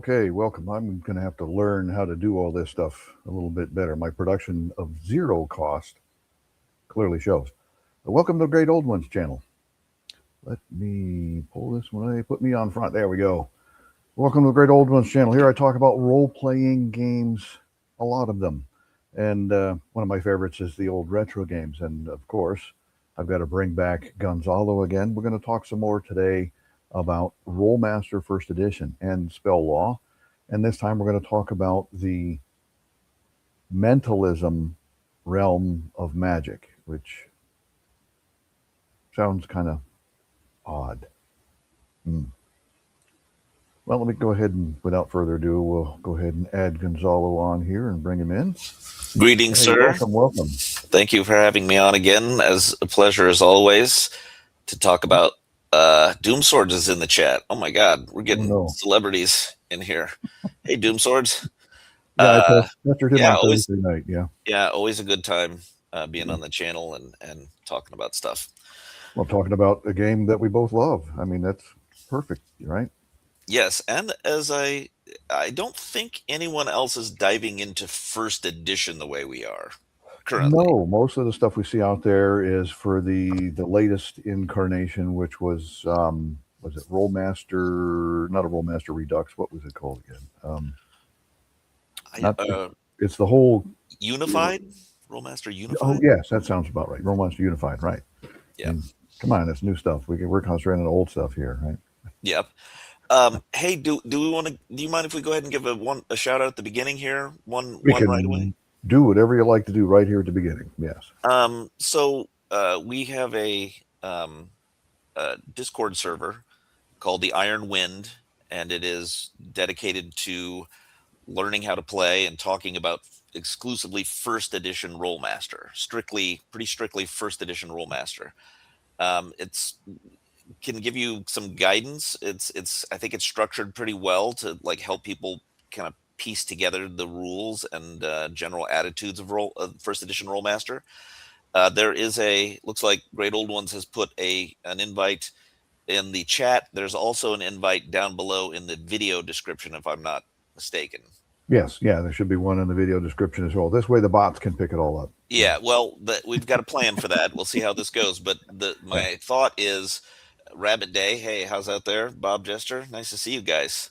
Okay, welcome. I'm going to have to learn how to do all this stuff a little bit better. My production of zero cost clearly shows. Welcome to the Great Old Ones channel. Let me pull this one. Put me on front. There we go. Welcome to the Great Old Ones channel. Here I talk about role-playing games, a lot of them. And one of my favorites is the old retro games. And of course, I've got to bring back Gonzalo again. We're going to talk some more today about Rolemaster First Edition and Spell Law. And this time we're going to talk about the Mentalism realm of magic, which sounds kind of odd. Well, let me go ahead and, without further ado, we'll go ahead and add Gonzalo on here and bring him in. Greetings, Hey, sir. welcome. Thank you for having me on again. As a pleasure as always to talk about Doom Swords is in the chat. Oh my God, we're getting celebrities in here. Hey, Doom Swords. Yeah, I pestered him on always, Thursday night. Yeah, always a good time being on the channel and talking about stuff. Well, talking about a game that we both love. I mean, that's perfect, right? Yes, and as I don't think anyone else is diving into first edition the way we are currently. No, most of the stuff we see out there is for the latest incarnation, which was it Rolemaster? Not a Rolemaster Redux. What was it called again? It's the whole Unified Rolemaster Unified. Oh yes, that sounds about right. Rolemaster Unified, right? Yeah. And, come on, that's new stuff. We're concentrating on old stuff here, right? Yep. Hey, do you mind if we go ahead and give a shout out at the beginning here? One right away. Do whatever you like to do right here at the beginning. Yes. So we have a Discord server called the Iron Wind, and it is dedicated to learning how to play and talking about exclusively first edition Rolemaster, pretty strictly first edition Rolemaster. It's can give you some guidance. I think it's structured pretty well to like help people kind of piece together the rules and general attitudes of first edition Rolemaster. There is looks like Great Old Ones has put an invite in the chat. There's also an invite down below in the video description, if I'm not mistaken. Yes, yeah, there should be one in the video description as well. This way the bots can pick it all up. Yeah, well, we've got a plan for that. We'll see how this goes. But my thought is, Rabbit Day, hey, how's out there? Bob Jester, nice to see you guys.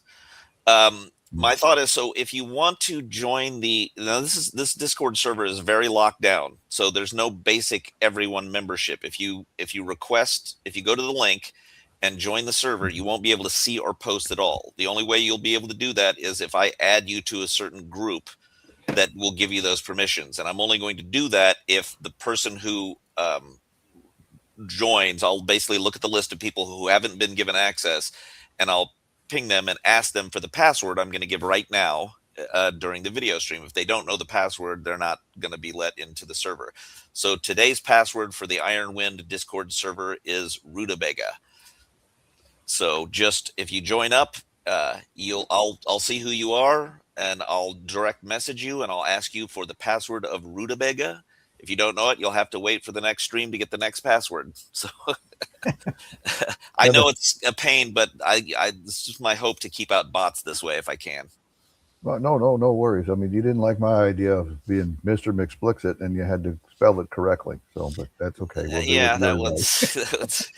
My thought is, so if you want to join this Discord server is very locked down, so there's no basic everyone membership. If you go to the link and join the server, you won't be able to see or post at all. The only way you'll be able to do that is if I add you to a certain group that will give you those permissions. And I'm only going to do that if the person who joins, I'll basically look at the list of people who haven't been given access, and I'll ping them and ask them for the password I'm going to give right now during the video stream. If they don't know the password, they're not going to be let into the server. So today's password for the Iron Wind Discord server is Rutabaga. So just if you join up, I'll see who you are, and I'll direct message you, and I'll ask you for the password of Rutabaga. If you don't know it, you'll have to wait for the next stream to get the next password. So I know it's a pain, but it's just my hope to keep out bots this way if I can. Well, no worries. I mean, you didn't like my idea of being Mr. McSplixit, and you had to spell it correctly. So, but that's okay. That was.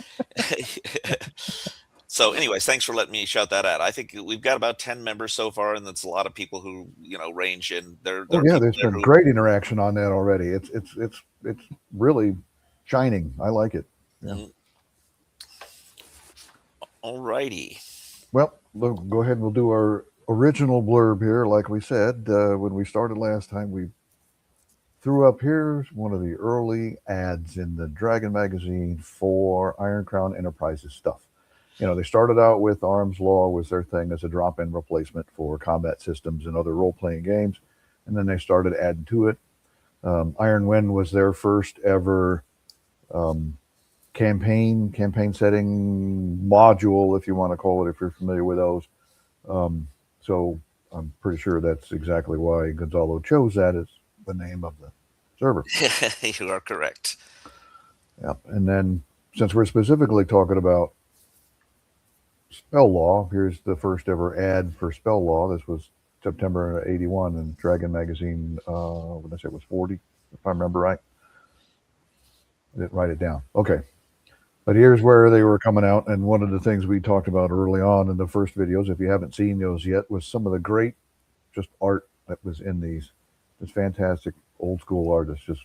So anyways, thanks for letting me shout that out. I think we've got about 10 members so far, and that's a lot of people who, range in. There's been great interaction on that already. It's really shining. I like it. Yeah. All righty. Well, go ahead and we'll do our original blurb here. Like we said, when we started last time, we threw up here's one of the early ads in the Dragon magazine for Iron Crown Enterprises stuff. They started out with Arms Law was their thing as a drop-in replacement for combat systems and other role-playing games. And then they started adding to it. Iron Wind was their first ever campaign setting module, if you want to call it, if you're familiar with those. So I'm pretty sure that's exactly why Gonzalo chose that as the name of the server. You are correct. Yep. And then since we're specifically talking about Spell Law. Here's the first ever ad for Spell Law. This was September '81 in Dragon magazine. When I say it was 40, if I remember right. I didn't write it down. Okay. But here's where they were coming out, and one of the things we talked about early on in the first videos, if you haven't seen those yet, was some of the great just art that was in these. Just fantastic old school artists. Just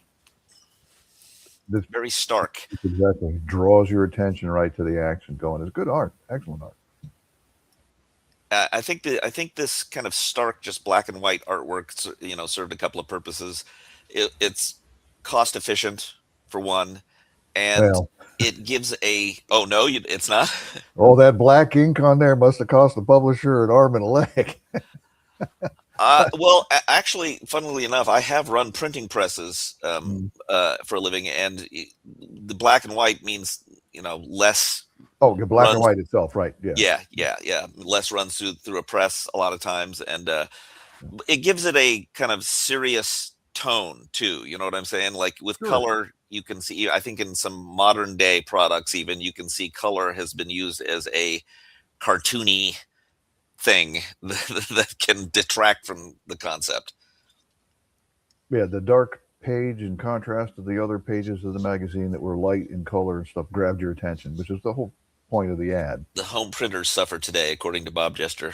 this Very stark. exactly draws your attention right to the action. Going, it's good art, excellent art. I think this kind of stark, just black and white artwork, served a couple of purposes. It's cost efficient for one, and Well, it gives a. Oh no, it's not. all that black ink on there must have cost the publisher an arm and a leg. Well, actually, funnily enough, I have run printing presses Mm. for a living, and the black and white means less Oh, the black and runs. white itself, right? Yeah. Yeah. Less runs through a press a lot of times, and it gives it a kind of serious tone too. You know what I'm saying? Like with Sure. color, you can see. I think in some modern day products, even you can see color has been used as a cartoony thing that can detract from the concept. Yeah, the dark page in contrast to the other pages of the magazine that were light in color and stuff grabbed your attention, which is the whole point of the ad. The home printers suffer today, according to Bob Jester.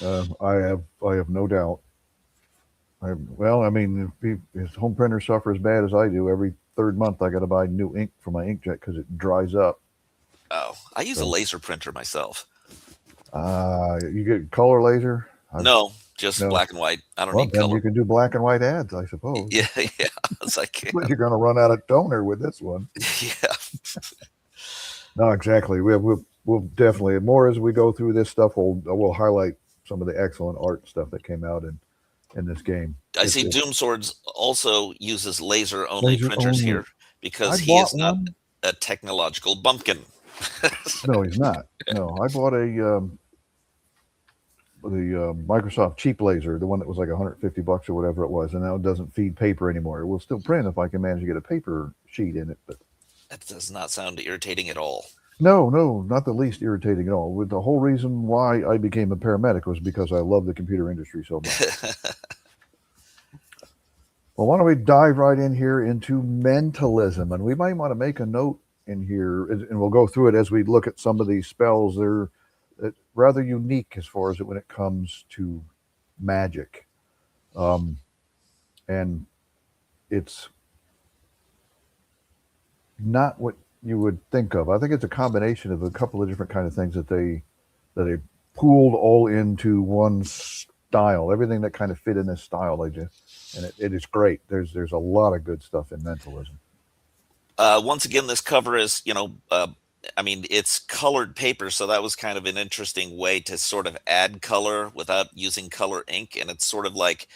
I have no doubt. Well, I mean, if home printers suffer as bad as I do, every third month I got to buy new ink for my inkjet because it dries up. Oh, I use a laser printer myself. You get color laser? No, just No. black and white. I don't Well, need then color. you can do black and white ads, I suppose. Yeah. It's like, But you're going to run out of toner with this one. yeah. No, exactly. We'll definitely more as we go through this stuff. We'll highlight some of the excellent art stuff that came out in this game. I see Doom Swords also uses laser only Laser printers only. here because I he bought is not one. a technological bumpkin. No, he's not. No, I bought the Microsoft cheap laser, the one that was like $150 or whatever it was, and now it doesn't feed paper anymore. It will still print if I can manage to get a paper sheet in it, but That does not sound irritating at all. no, not the least irritating at all. With the whole reason why I became a paramedic was because I love the computer industry so much. Well, why don't we dive right in here into mentalism? And we might want to make a note in here, and we'll go through it as we look at some of these spells. They're rather unique as far as when it comes to magic. And it's not what you would think of. I think it's a combination of a couple of different kind of things that they pooled all into one style. Everything that kind of fit in this style, and it is great. There's a lot of good stuff in mentalism. Once again, this cover is, I mean, it's colored paper, so that was kind of an interesting way to sort of add color without using color ink. And it's sort of like,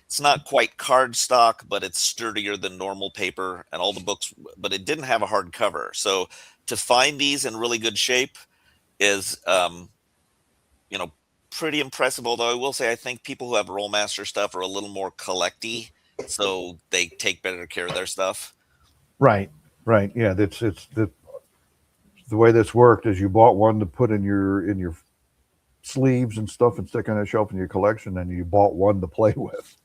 it's not quite cardstock, but it's sturdier than normal paper and all the books, but it didn't have a hard cover. So to find these in really good shape is, you know, pretty impressive. Although I will say, I think people who have Rolemaster stuff are a little more collecty, so they take better care of their stuff. Right, right. Yeah, it's the way this worked is you bought one to put in your sleeves and stuff and stick on a shelf in your collection, and you bought one to play with.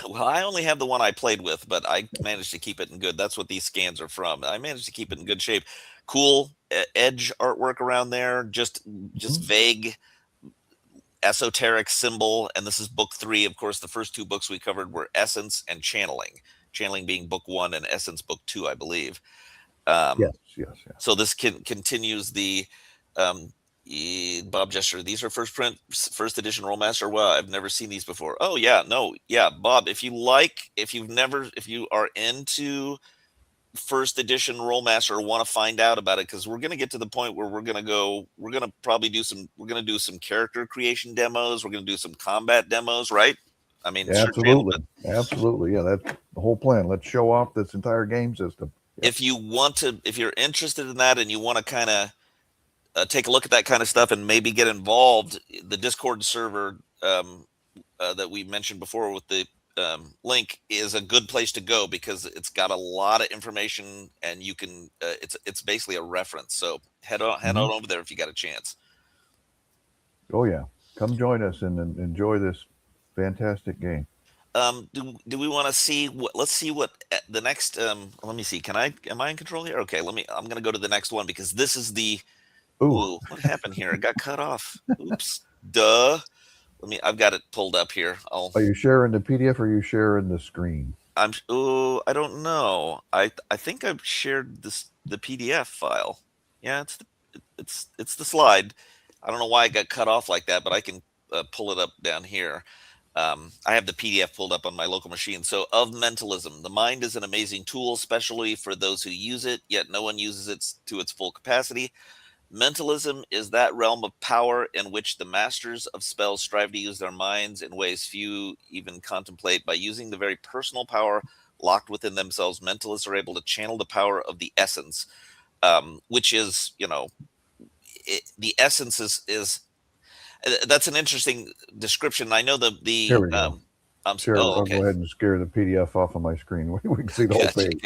Well, I only have the one I played with, but I managed to keep it in good. That's what these scans are from. I managed to keep it in good shape. Cool edge artwork around there, just Mhm. vague esoteric symbol. And this is book 3. Of course, the first 2 books we covered were Essence and Channeling. Channeling being book 1 and Essence book 2, I believe. Yes, yes, yes. So this continues the um, Bob Jester. These are first edition Rolemaster. Well, I've never seen these before. Oh yeah, no, yeah, Bob. If you are into first edition Rolemaster or want to find out about it, because we're going to get to the point where we're going to probably we're going to do some character creation demos. We're going to do some combat demos, right? I mean, Yeah, sure, channel, absolutely, absolutely. Yeah, that's the whole plan. Let's show off this entire game system. if you're interested in that and you want to kind of take a look at that kind of stuff and maybe get involved, the Discord server that we mentioned before with the link is a good place to go because it's got a lot of information and you can it's basically a reference. So head on over there if you got a chance. Oh yeah, come join us and enjoy this fantastic game. Do we want to see what? Let's see what the next. Let me see. Can I? Am I in control here? Okay. Let me. I'm gonna go to the next one because this is the. Ooh, Ooh, what happened here? It got cut off. Oops. Duh. Let me. I've got it pulled up here. I'll. are you sharing the PDF or are you sharing the screen? I'm. Oh, I don't know. I think I've shared the PDF file. Yeah, it's the slide. I don't know why it got cut off like that, but I can pull it up down here. I have the PDF pulled up on my local machine. So, of mentalism, the mind is an amazing tool, especially for those who use it, yet no one uses it to its full capacity. Mentalism is that realm of power in which the masters of spells strive to use their minds in ways few even contemplate. By using the very personal power locked within themselves, mentalists are able to channel the power of the essence, which is, the essence is that's an interesting description. I know Here we go. Share. oh, I'll go okay. ahead and scare the PDF off of my screen. We can see the whole Gotcha, page.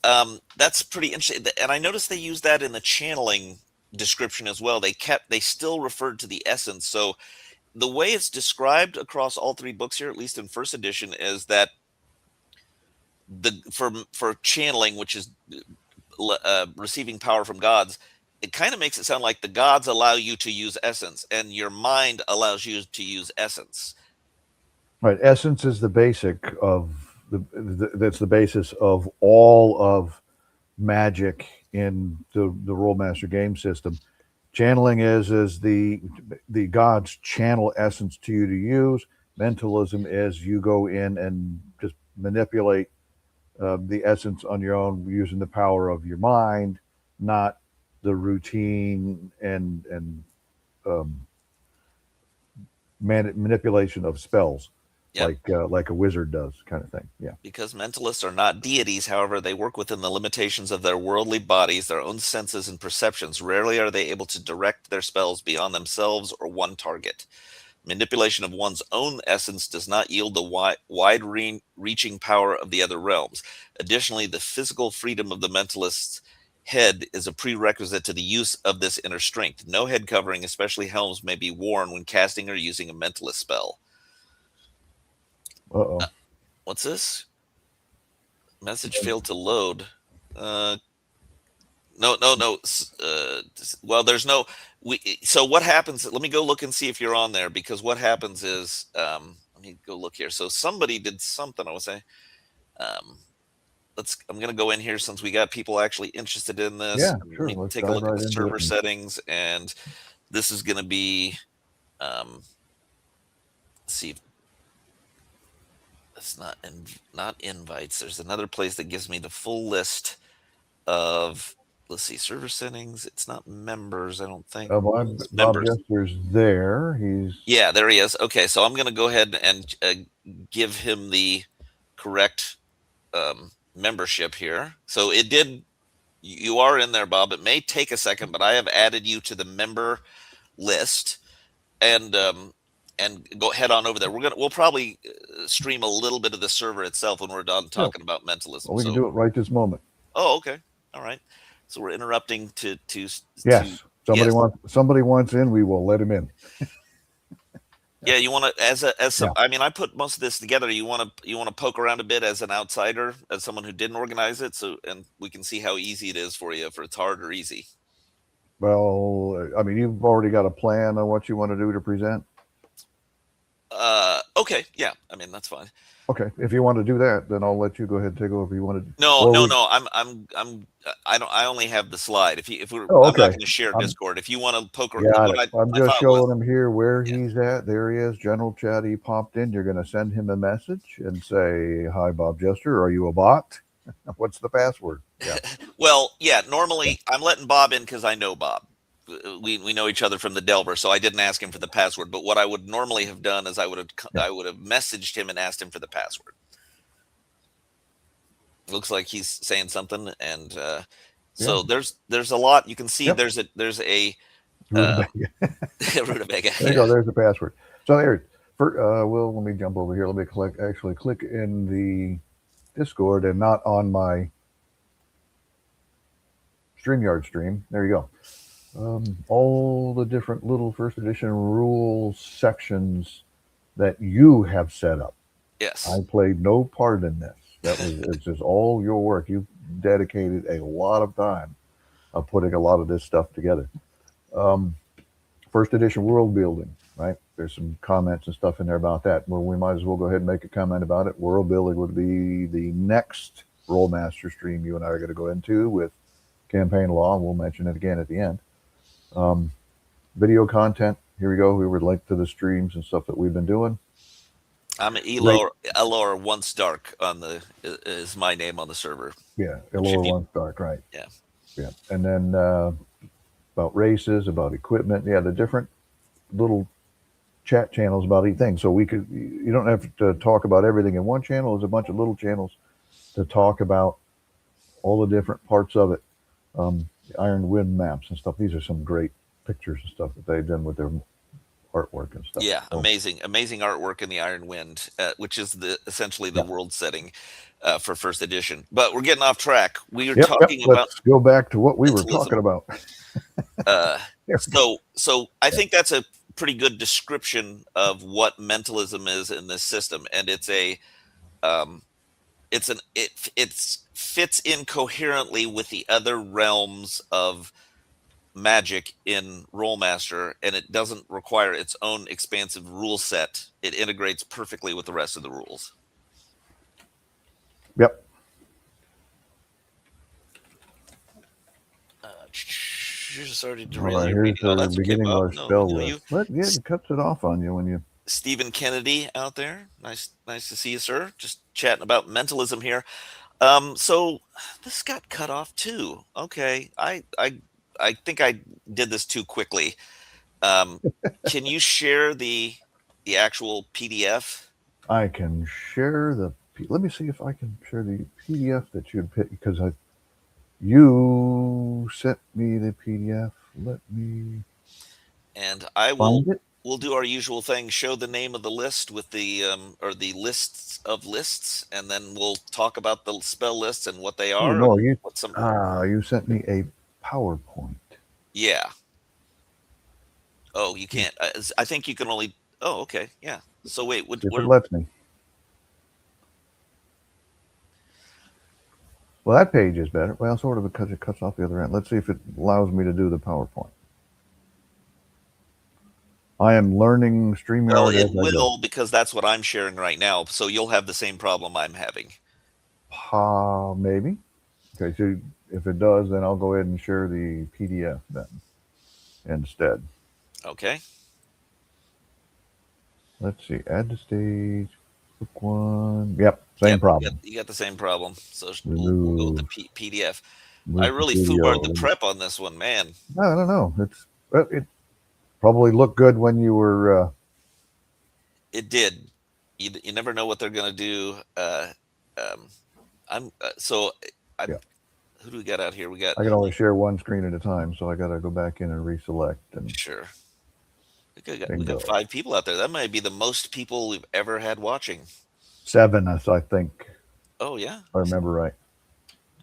gotcha. That's pretty interesting. And I noticed they used that in the channeling description as well. They still referred to the essence. So the way it's described across all three books here, at least in first edition, is that the for channeling, which is receiving power from gods, it kind of makes it sound like the gods allow you to use essence, and your mind allows you to use essence. Right. Essence is the basic of that's the basis of all of magic in the Rolemaster game system. Channeling is the gods channel essence to you to use. Mentalism is you go in and just manipulate the essence on your own using the power of your mind, not the routine and um, manipulation of spells Yep. like a wizard does, kind of thing. Yeah. Because mentalists are not deities, however, they work within the limitations of their worldly bodies, their own senses and perceptions. Rarely are they able to direct their spells beyond themselves or one target. Manipulation of one's own essence does not yield the wide reaching power of the other realms. Additionally, the physical freedom of the mentalist's head is a prerequisite to the use of this inner strength. No head covering, especially helms, may be worn when casting or using a mentalist spell. Uh-oh. What's this? Message failed to load. No, no, no. Well, there's no. So what happens? Let me go look and see if you're on there, because what happens is, let me go look here. So somebody did something. I would say, um, I'm gonna go in here since we got people actually interested in this. Yeah, Let sure. me Let's take a dive look at right the into it. server settings, and this is gonna be. Let's see. It's not invites. There's another place that gives me the full list of, let's see, server settings. It's not members, I don't think. It's Bob members. Jester's there. He's Yeah, there he is. Okay, so I'm going to go ahead and give him the correct membership here. So it did. You are in there, Bob. It may take a second, but I have added you to the member list, and go head on over there. We'll probably stream a little bit of the server itself when we're done yeah. talking about mentalism. Well, we can So, do it right this moment. oh, okay, all right. So we're interrupting to Yes. Somebody yes. wants in. We will let him in. Yeah, you want to, as some. Yeah. I mean, I put most of this together. You want to poke around a bit as an outsider, as someone who didn't organize it, so and we can see how easy it is for you, if it's hard or easy. Well, I mean, you've already got a plan on what you want to do to present. Okay, yeah. I mean, that's fine. Okay. If you want to do that, then I'll let you go ahead and take over. You want to? No, Or no, we? no. I don't. I only have the slide. If we're, Oh, I'm not okay. going to share I'm Discord. If you want to poke, got what it. I'm I just thought was, showing him here where yeah. he's at. There he is. General chat. He popped in. You're going to send him a message and say, "Hi, Bob Jester. Are you a bot? What's the password?" Yeah. Well, yeah. Normally, I'm letting Bob in because I know Bob. We know each other from the Delver, so I didn't ask him for the password. But what I would normally have done is I would Yeah. have messaged him and asked him for the password. Looks like he's saying something, and so there's a lot you can see. Yep. There's a Rutabaga. rutabaga. There you go. There's the password. So there. Well, let me jump over here. Let me click in the Discord and not on my StreamYard stream. There you go. all the different little first edition rule sections that you have set up. I Yes. played no part in this. It's just all your work. You've dedicated a lot of time of putting a lot of this stuff together. Um, first edition world building, right? There's some comments and stuff in there about that. Well, we might as well go ahead and make a comment about it. World building would be the next Rolemaster stream you and I are going to go into with campaign law. We'll mention it again at the end. Um, video content. Here we go. We would link to the streams and stuff that we've been doing. I'm Great. Elor Once Dark on the is my name on the server. Yeah, Which Elora if you One Dark, right? yeah. Yeah, and then about races, about equipment. Yeah, the different little chat channels about each thing. So we could, you don't have to talk about everything in one channel. There's a bunch of little channels to talk about all the different parts of it. The Iron Wind maps and stuff. These are some great pictures and stuff that they've done with their artwork and stuff. Yeah, So, amazing artwork in the Iron Wind, which is essentially the yeah. world setting for first edition. But we're getting off track. We are Yep, yep. talking about Let's go back to what we were mentalism. talking about. There we go. So I Yeah. think that's a pretty good description of what mentalism is in this system, and um, it fits in coherently with the other realms of magic in Rolemaster, and it doesn't require its own expansive rule set. It integrates perfectly with the rest of the rules. Yep. Sorry to All derail right. your Here's reading. Oh, the that's okay, beginning of Bob. our No, spell no, list. But yeah, it cuts it off on you when you. Stephen Kennedy out there. Nice to see you, sir. Just chatting about mentalism here. So this got cut off too. Okay, I think I did this too quickly. Um, can you share the actual PDF? I can share the. Let me see if I can share the PDF that you picked because you sent me the PDF. Let me And find it. we'll do our usual thing, show the name of the list with the or the lists of lists, and then we'll talk about the spell lists and what they Oh are no, and you what some you sent me a PowerPoint. yeah. Oh, you can't. I think you can only. Oh, okay, yeah. So wait, If it lets me. Well, that page is better. Well, sort of because it cuts off the other end. Let's see if it allows me to do the PowerPoint. I am learning well, StreamYard it as I go. will because that's what I'm sharing right now. So you'll have the same problem I'm having. Maybe. Okay, so if it does, then I'll go ahead and share the PDF then instead. Okay. Let's see. Add to stage. Book one. Yep. Same Yep. problem. You got the same problem. So we'll go with the Remove. PDF. I Move to really foobarred the video. prep on this one, man. I don't know. It probably looked good when you were. It did. You never know what they're gonna do. Um, I'm so I. Yeah. Who do we got out here? We got I can only share one screen at a time, so I got to go back in and reselect and sure. We got bingo. 5 people out there. That might be the most people we've ever had watching. 7, I think. Oh yeah. If I remember right.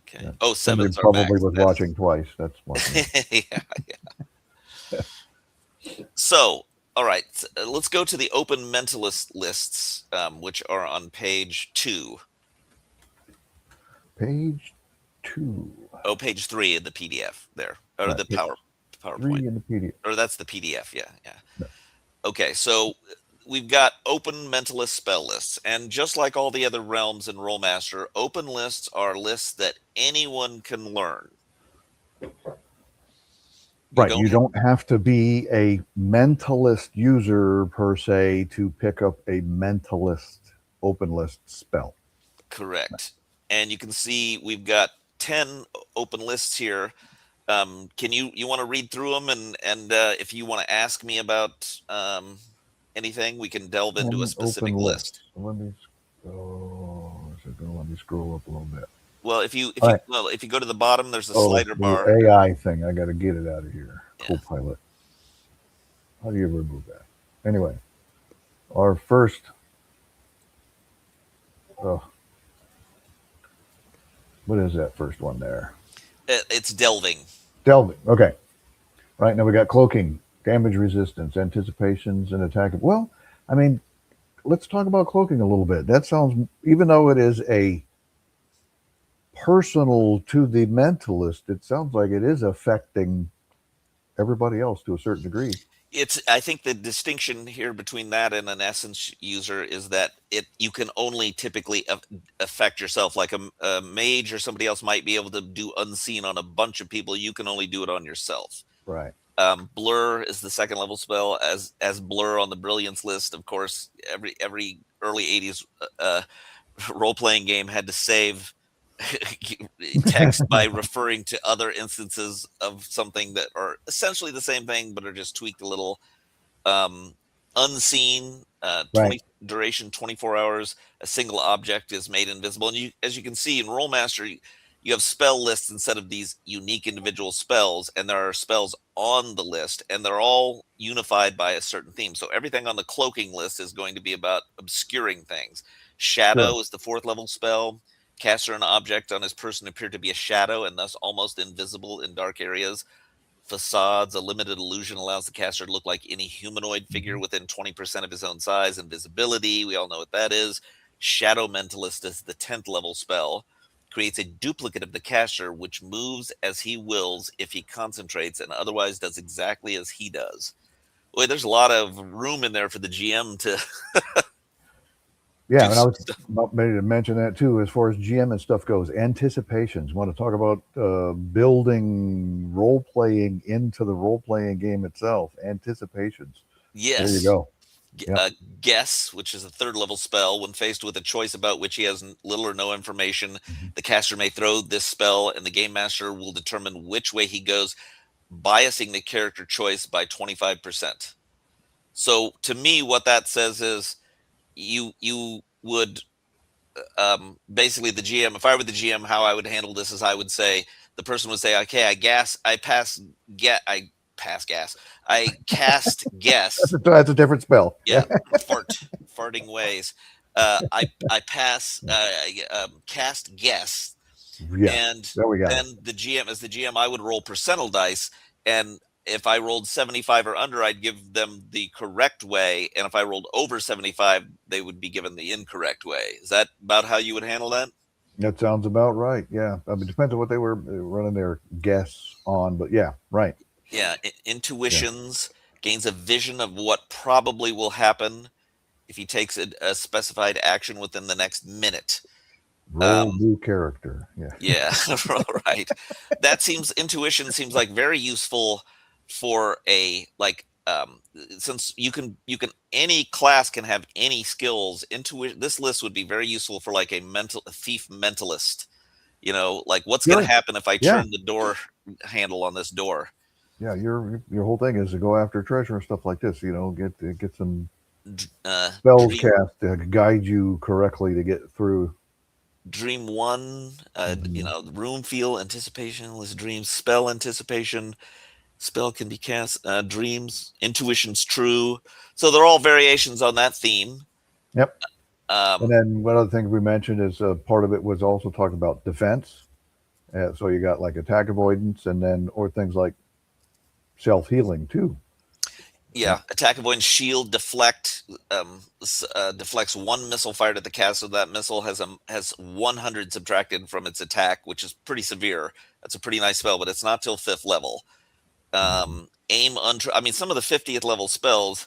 Okay. Yeah. Oh, Somebody seven's our probably max. was watching twice. That's what. Yeah. So, all right, let's go to the open mentalist lists, which are on page 2. Page 2. Oh, page 3 in the PDF there, or Right. the Page PowerPoint, 3 in the PDF. or that's the PDF. Yeah, yeah. No. Okay, so we've got open mentalist spell lists, and just like all the other realms in Rolemaster, open lists are lists that anyone can learn. Right. You don't have to be a mentalist user per se to pick up a mentalist open list spell. Correct. And you can see we've got 10 open lists here. Can you want to read through them and if you want to ask me about anything, we can delve into a specific Open list. Let me go. Let me scroll up a little bit. Well, if you go to the bottom, there's a slider the bar. AI thing. I got to get it out of here. Yeah. Copilot. How do you remove that? Anyway, our first. What is that first one there? It's delving. Delving. Okay. Right now we got cloaking, damage resistance, anticipations, and attack. Well, I mean, let's talk about cloaking a little bit. That sounds, even though it is a personal to the mentalist, it sounds like it is affecting everybody else to a certain degree. It's I think the distinction here between that and an essence user is that you can only typically affect yourself. Like a mage or somebody else might be able to do unseen on a bunch of people. You can only do it on yourself. Right. Blur is the second level spell, as blur on the brilliance list. Of course, every early 80s role playing game had to save text by referring to other instances of something that are essentially the same thing but are just tweaked a little. um, Unseen, 20 Right. duration 24 hours. A single object is made invisible, and as you can see in Rolemaster, you have spell lists instead of these unique individual spells, and there are spells on the list, and they're all unified by a certain theme. So everything on the cloaking list is going to be about obscuring things. Sure. Shadow is the fourth level spell. Caster an object on his person appear to be a shadow and thus almost invisible in dark areas. Facades, a limited illusion allows the caster to look like any humanoid figure Mhm. within 20% of his own size. Invisibility, we all know what that is. Shadow Mentalist is the 10th level spell. Creates a duplicate of the caster, which moves as he wills if he concentrates and otherwise does exactly as he does. Boy, there's a lot of room in there for the GM to Yeah, do and I was stuff. about ready to mention that too. As far as GM and stuff goes, anticipations. Want to talk about building role playing into the role playing game itself? Anticipations. There you Yes. go. Yep. Guess, which is a third level spell. When faced with a choice about which he has little or no information, Mhm. the caster may throw this spell, and the game master will determine which way he goes, biasing the character choice by 25%. So to me, what that says is you would basically the GM. If I were the GM, how I would handle this is I would say the person would say, "Okay, I pass gas, I cast guess." That's a different spell. Yeah. Yeah, farting ways. I pass cast guess, Yes. and There we got it. then the GM, as the GM, I would roll percentile dice, and if I rolled 75 or under, I'd give them the correct way, and if I rolled over 75, they would be given the incorrect way. Is that about how you would handle that? That sounds about right. Yeah. I mean, it depends on what they were running their guess on, but yeah, right. Yeah, Yeah. intuitions, gains a vision of what probably will happen if he takes a specified action within the next minute. Roll Um, new character. Yeah. Yeah, right. Intuition seems like very useful for a since you can any class can have any skills. Intuition, this list would be very useful for like a thief mentalist. Like what's going to Sure. happen if I Yeah. turn the door handle on this door? Yeah. Your whole thing is to go after treasure and stuff like this. Get some spells Dream cast to guide you correctly to get through. Dream one, Mhm. room feel anticipation, list dreams, spell anticipation. Spell can be cast. Dreams, intuition's true. So they're all variations on that theme. Yep. And Um, then one other thing we mentioned is part of it was also talking about defense. So you got like attack avoidance, and then or things like self healing too. Yep. yeah, attack, avoidance, shield, deflect. Deflects one missile fired at the cast, so that missile has 100 subtracted from its attack, which is pretty severe. That's a pretty nice spell, but it's not till fifth level. Mhm. I mean, some of the 50th level spells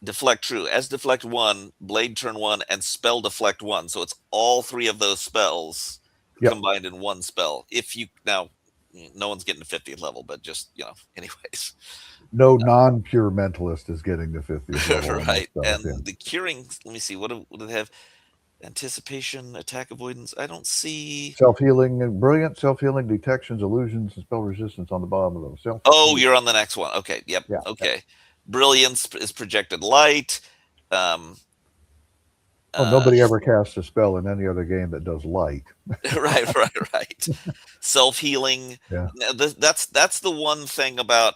deflect true as deflect one, blade turn one, and spell deflect one. So it's all three of those spells Yep. combined in one spell. If you now, no one's getting to 50th level, but just anyways. No non pure mentalist is getting the 50th level on those Right. spells. Yeah. And the curing, let me see, what do they have? Anticipation, attack avoidance. I don't see. Self healing and brilliant self healing detections, illusions, and spell resistance on the bottom of those. Self. Oh, you're on the next one. Okay. Yep. Yeah. Yep. Okay. Brilliance is projected light. Um, Oh, uh, nobody ever casts a spell in any other game that does light. right. Self healing. Yeah. That's the one thing about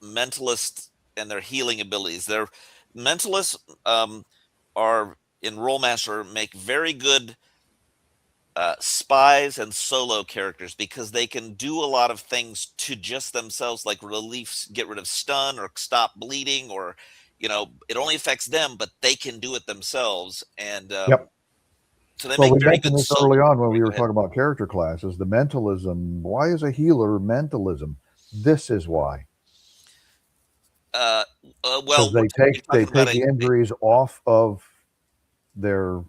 mentalists and their healing abilities. Their mentalists are in Rolemaster make very good spies and solo characters, because they can do a lot of things to just themselves, like get rid of stun or stop bleeding, or it only affects them, but they can do it themselves, and Yep. so they Well, make we very mentioned good this solo. early on when we Go were ahead. talking about character classes. The mentalism. Why is a healer mentalism? This is why. Uh, Because well, you're they talking about take the injuries off of their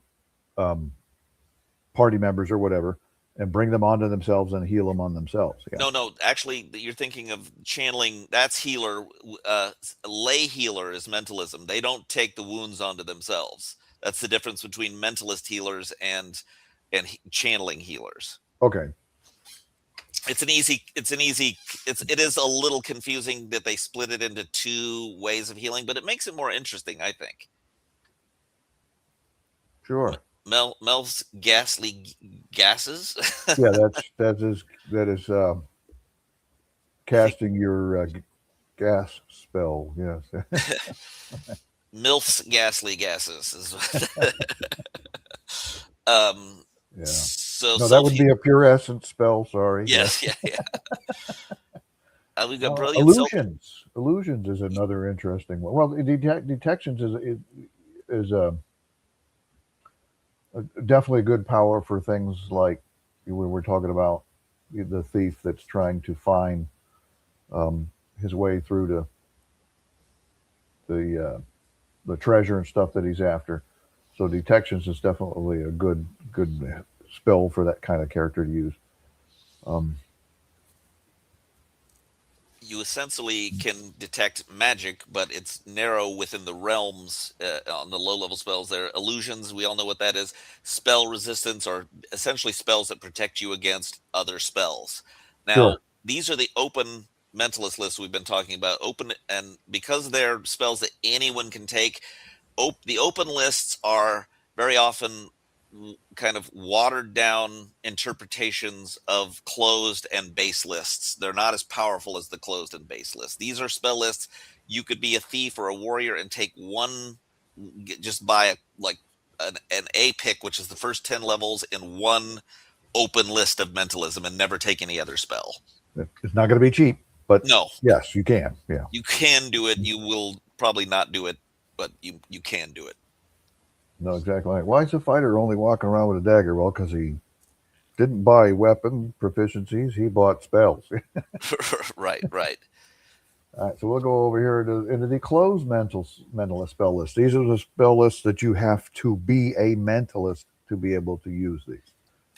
party members or whatever, and bring them onto themselves and heal them on themselves. Yeah. no, actually, you're thinking of channeling. That's healer. Lay healer is mentalism. They don't take the wounds onto themselves. That's the difference between mentalist healers and channeling healers. Okay. It is a little confusing that they split it into two ways of healing, but it makes it more interesting, I think. Sure. Mel's ghastly gases. Yeah, that is I think casting your gas spell. Yes. Milf's ghastly gases is what um Yeah. so No, that self would be a pure essence spell. Sorry. Yeah. yes, yeah. We've got brilliant self. Illusions. Illusions is another interesting one. Well, detections is definitely a good power for things like we were talking about the thief that's trying to find his way through to the treasure and stuff that he's after. So detections is definitely a good spell for that kind of character to use. Um, You essentially can detect magic, but it's narrow within the realms. On the low level spells, there are illusions. We all know what that is. Spell resistance are essentially spells that protect you against other spells. Now, sure. these are the open mentalist lists we've been talking about. Open, and because they're spells that anyone can take, the open lists are very often kind of watered down interpretations of closed and base lists. They're not as powerful as the closed and base lists. These are spell lists. You could be a thief or a warrior and take one, just buy an A pick, which is the first 10 levels in one open list of mentalism, and never take any other spell. It's not going to be cheap, but No, yes, you can. Yeah. you can do it. You will probably not do it, but you can do it. No, exactly. Right. Why is the fighter only walking around with a dagger? Well, because he didn't buy weapon proficiencies; he bought spells. Right, right. All right, so we'll go over here into the closed mentalist spell list. These are the spell lists that you have to be a mentalist to be able to use these.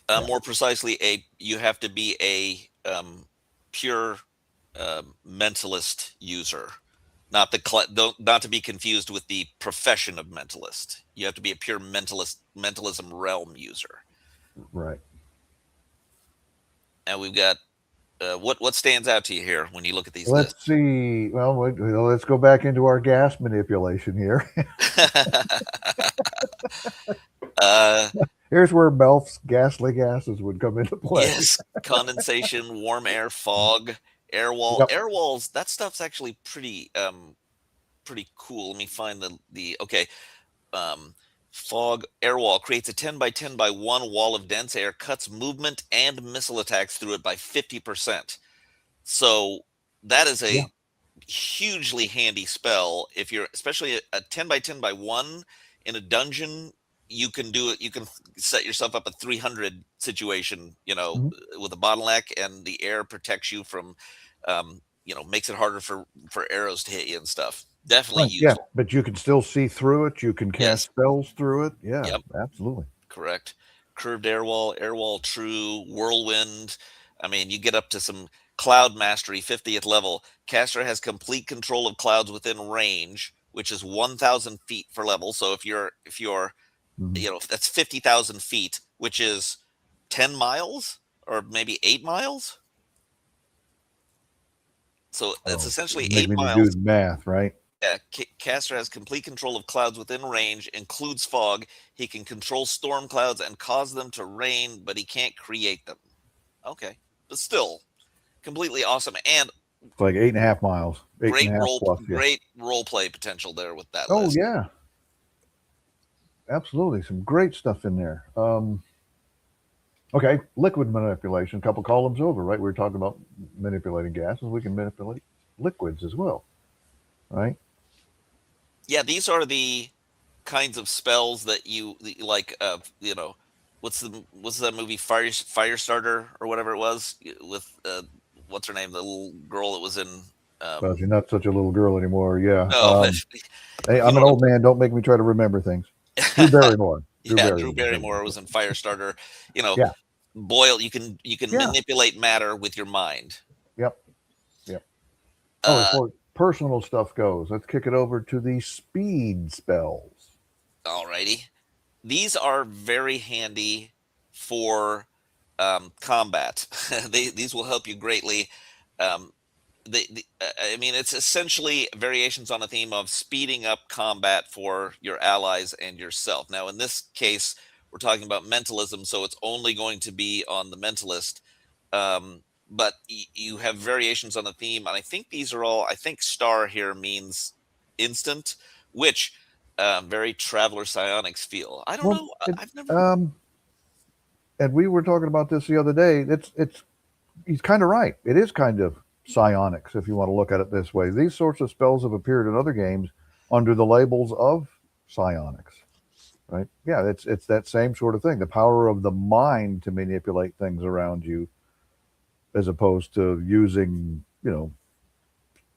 Yeah. More precisely, you have to be a pure mentalist user, not not to be confused with the profession of mentalist. You have to be a pure mentalism realm user. Right. And we've got what stands out to you here when you look at these Let's lists? see. Well, let's go back into our gas manipulation here. uh, Here's where Melf's ghastly gases would come into play. yes, condensation, warm air, fog, air wall. Yep. Air walls. That stuff's actually pretty cool. Let me find the okay. Um, Fog air wall creates a 10 by 10 by 1 wall of dense air, cuts movement and missile attacks through it by 50%. So that is Yeah. a hugely handy spell if you're, especially a 10 by 10 by 1 in a dungeon. You can do it. You can set yourself up a 300 situation, Mhm. with a bottleneck, and the air protects you from, makes it harder for arrows to hit you and stuff. Definitely Right. Yeah. useful. But you can still see through it. You can cast Yes. spells through it. Yeah. Yep. Absolutely. Correct. Curved air wall true, whirlwind. I mean, you get up to some cloud mastery, 50th level. Caster has complete control of clouds within range, which is 1,000 feet per level. So if you're, Mhm. that's 50,000 feet, which is 10 miles or maybe 8 miles. So it's Oh, essentially make eight me do miles. the math, right? Yeah, Caster has complete control of clouds within range, includes fog. He can control storm clouds and cause them to rain, but he can't create them. Okay, but still completely awesome, and It's like 8.5 miles, eight and great a half plus. Yeah. role play potential there with that Oh list. yeah, absolutely. Some great stuff in there. Okay, liquid manipulation, a couple columns over, right? We were talking about manipulating gases. We can manipulate liquids as well, right? Yeah, these are the kinds of spells that like. What's that movie Firestarter or whatever it was with what's her name, the little girl that was in. Well, Um, you're not such a little girl anymore. Yeah. no, Hey, you I'm know an what old man. Don't make me try to remember things. Drew I'm. Barrymore. Drew Yeah, Drew Barrymore. There we Barrymore go. was in Firestarter. You know, Yeah. boil. You can Yeah. manipulate matter with your mind. Yep. Yep. Oh, as Uh, far as personal stuff goes, let's kick it over to the speed spells. Alrighty. These are very handy for combat. These will help you greatly. Um, I mean, it's essentially variations on a theme of speeding up combat for your allies and yourself. Now, in this case, we're talking about mentalism, so it's only going to be on the mentalist. But you have variations on the theme, and I think these are all. I think star here means instant, which very Traveler Psionics feel. I don't Well, know. I've never. um, and we were talking about this the other day. It's he's kind of right. It is kind of psionics if you want to look at it this way. These sorts of spells have appeared in other games under the labels of psionics, right? Yeah, it's that same sort of thing. The power of the mind to manipulate things around you, as opposed to using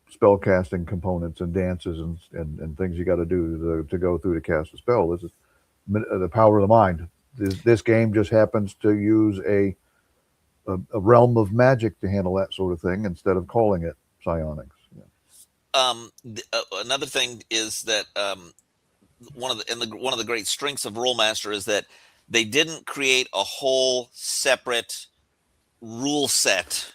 spell casting components and dances and things you got to do to go through to cast a spell. This is the power of the mind. This game just happens to use a realm of magic to handle that sort of thing instead of calling it psionics. Yeah. Another thing is that one of the great strengths of Rolemaster is that they didn't create a whole separate rule set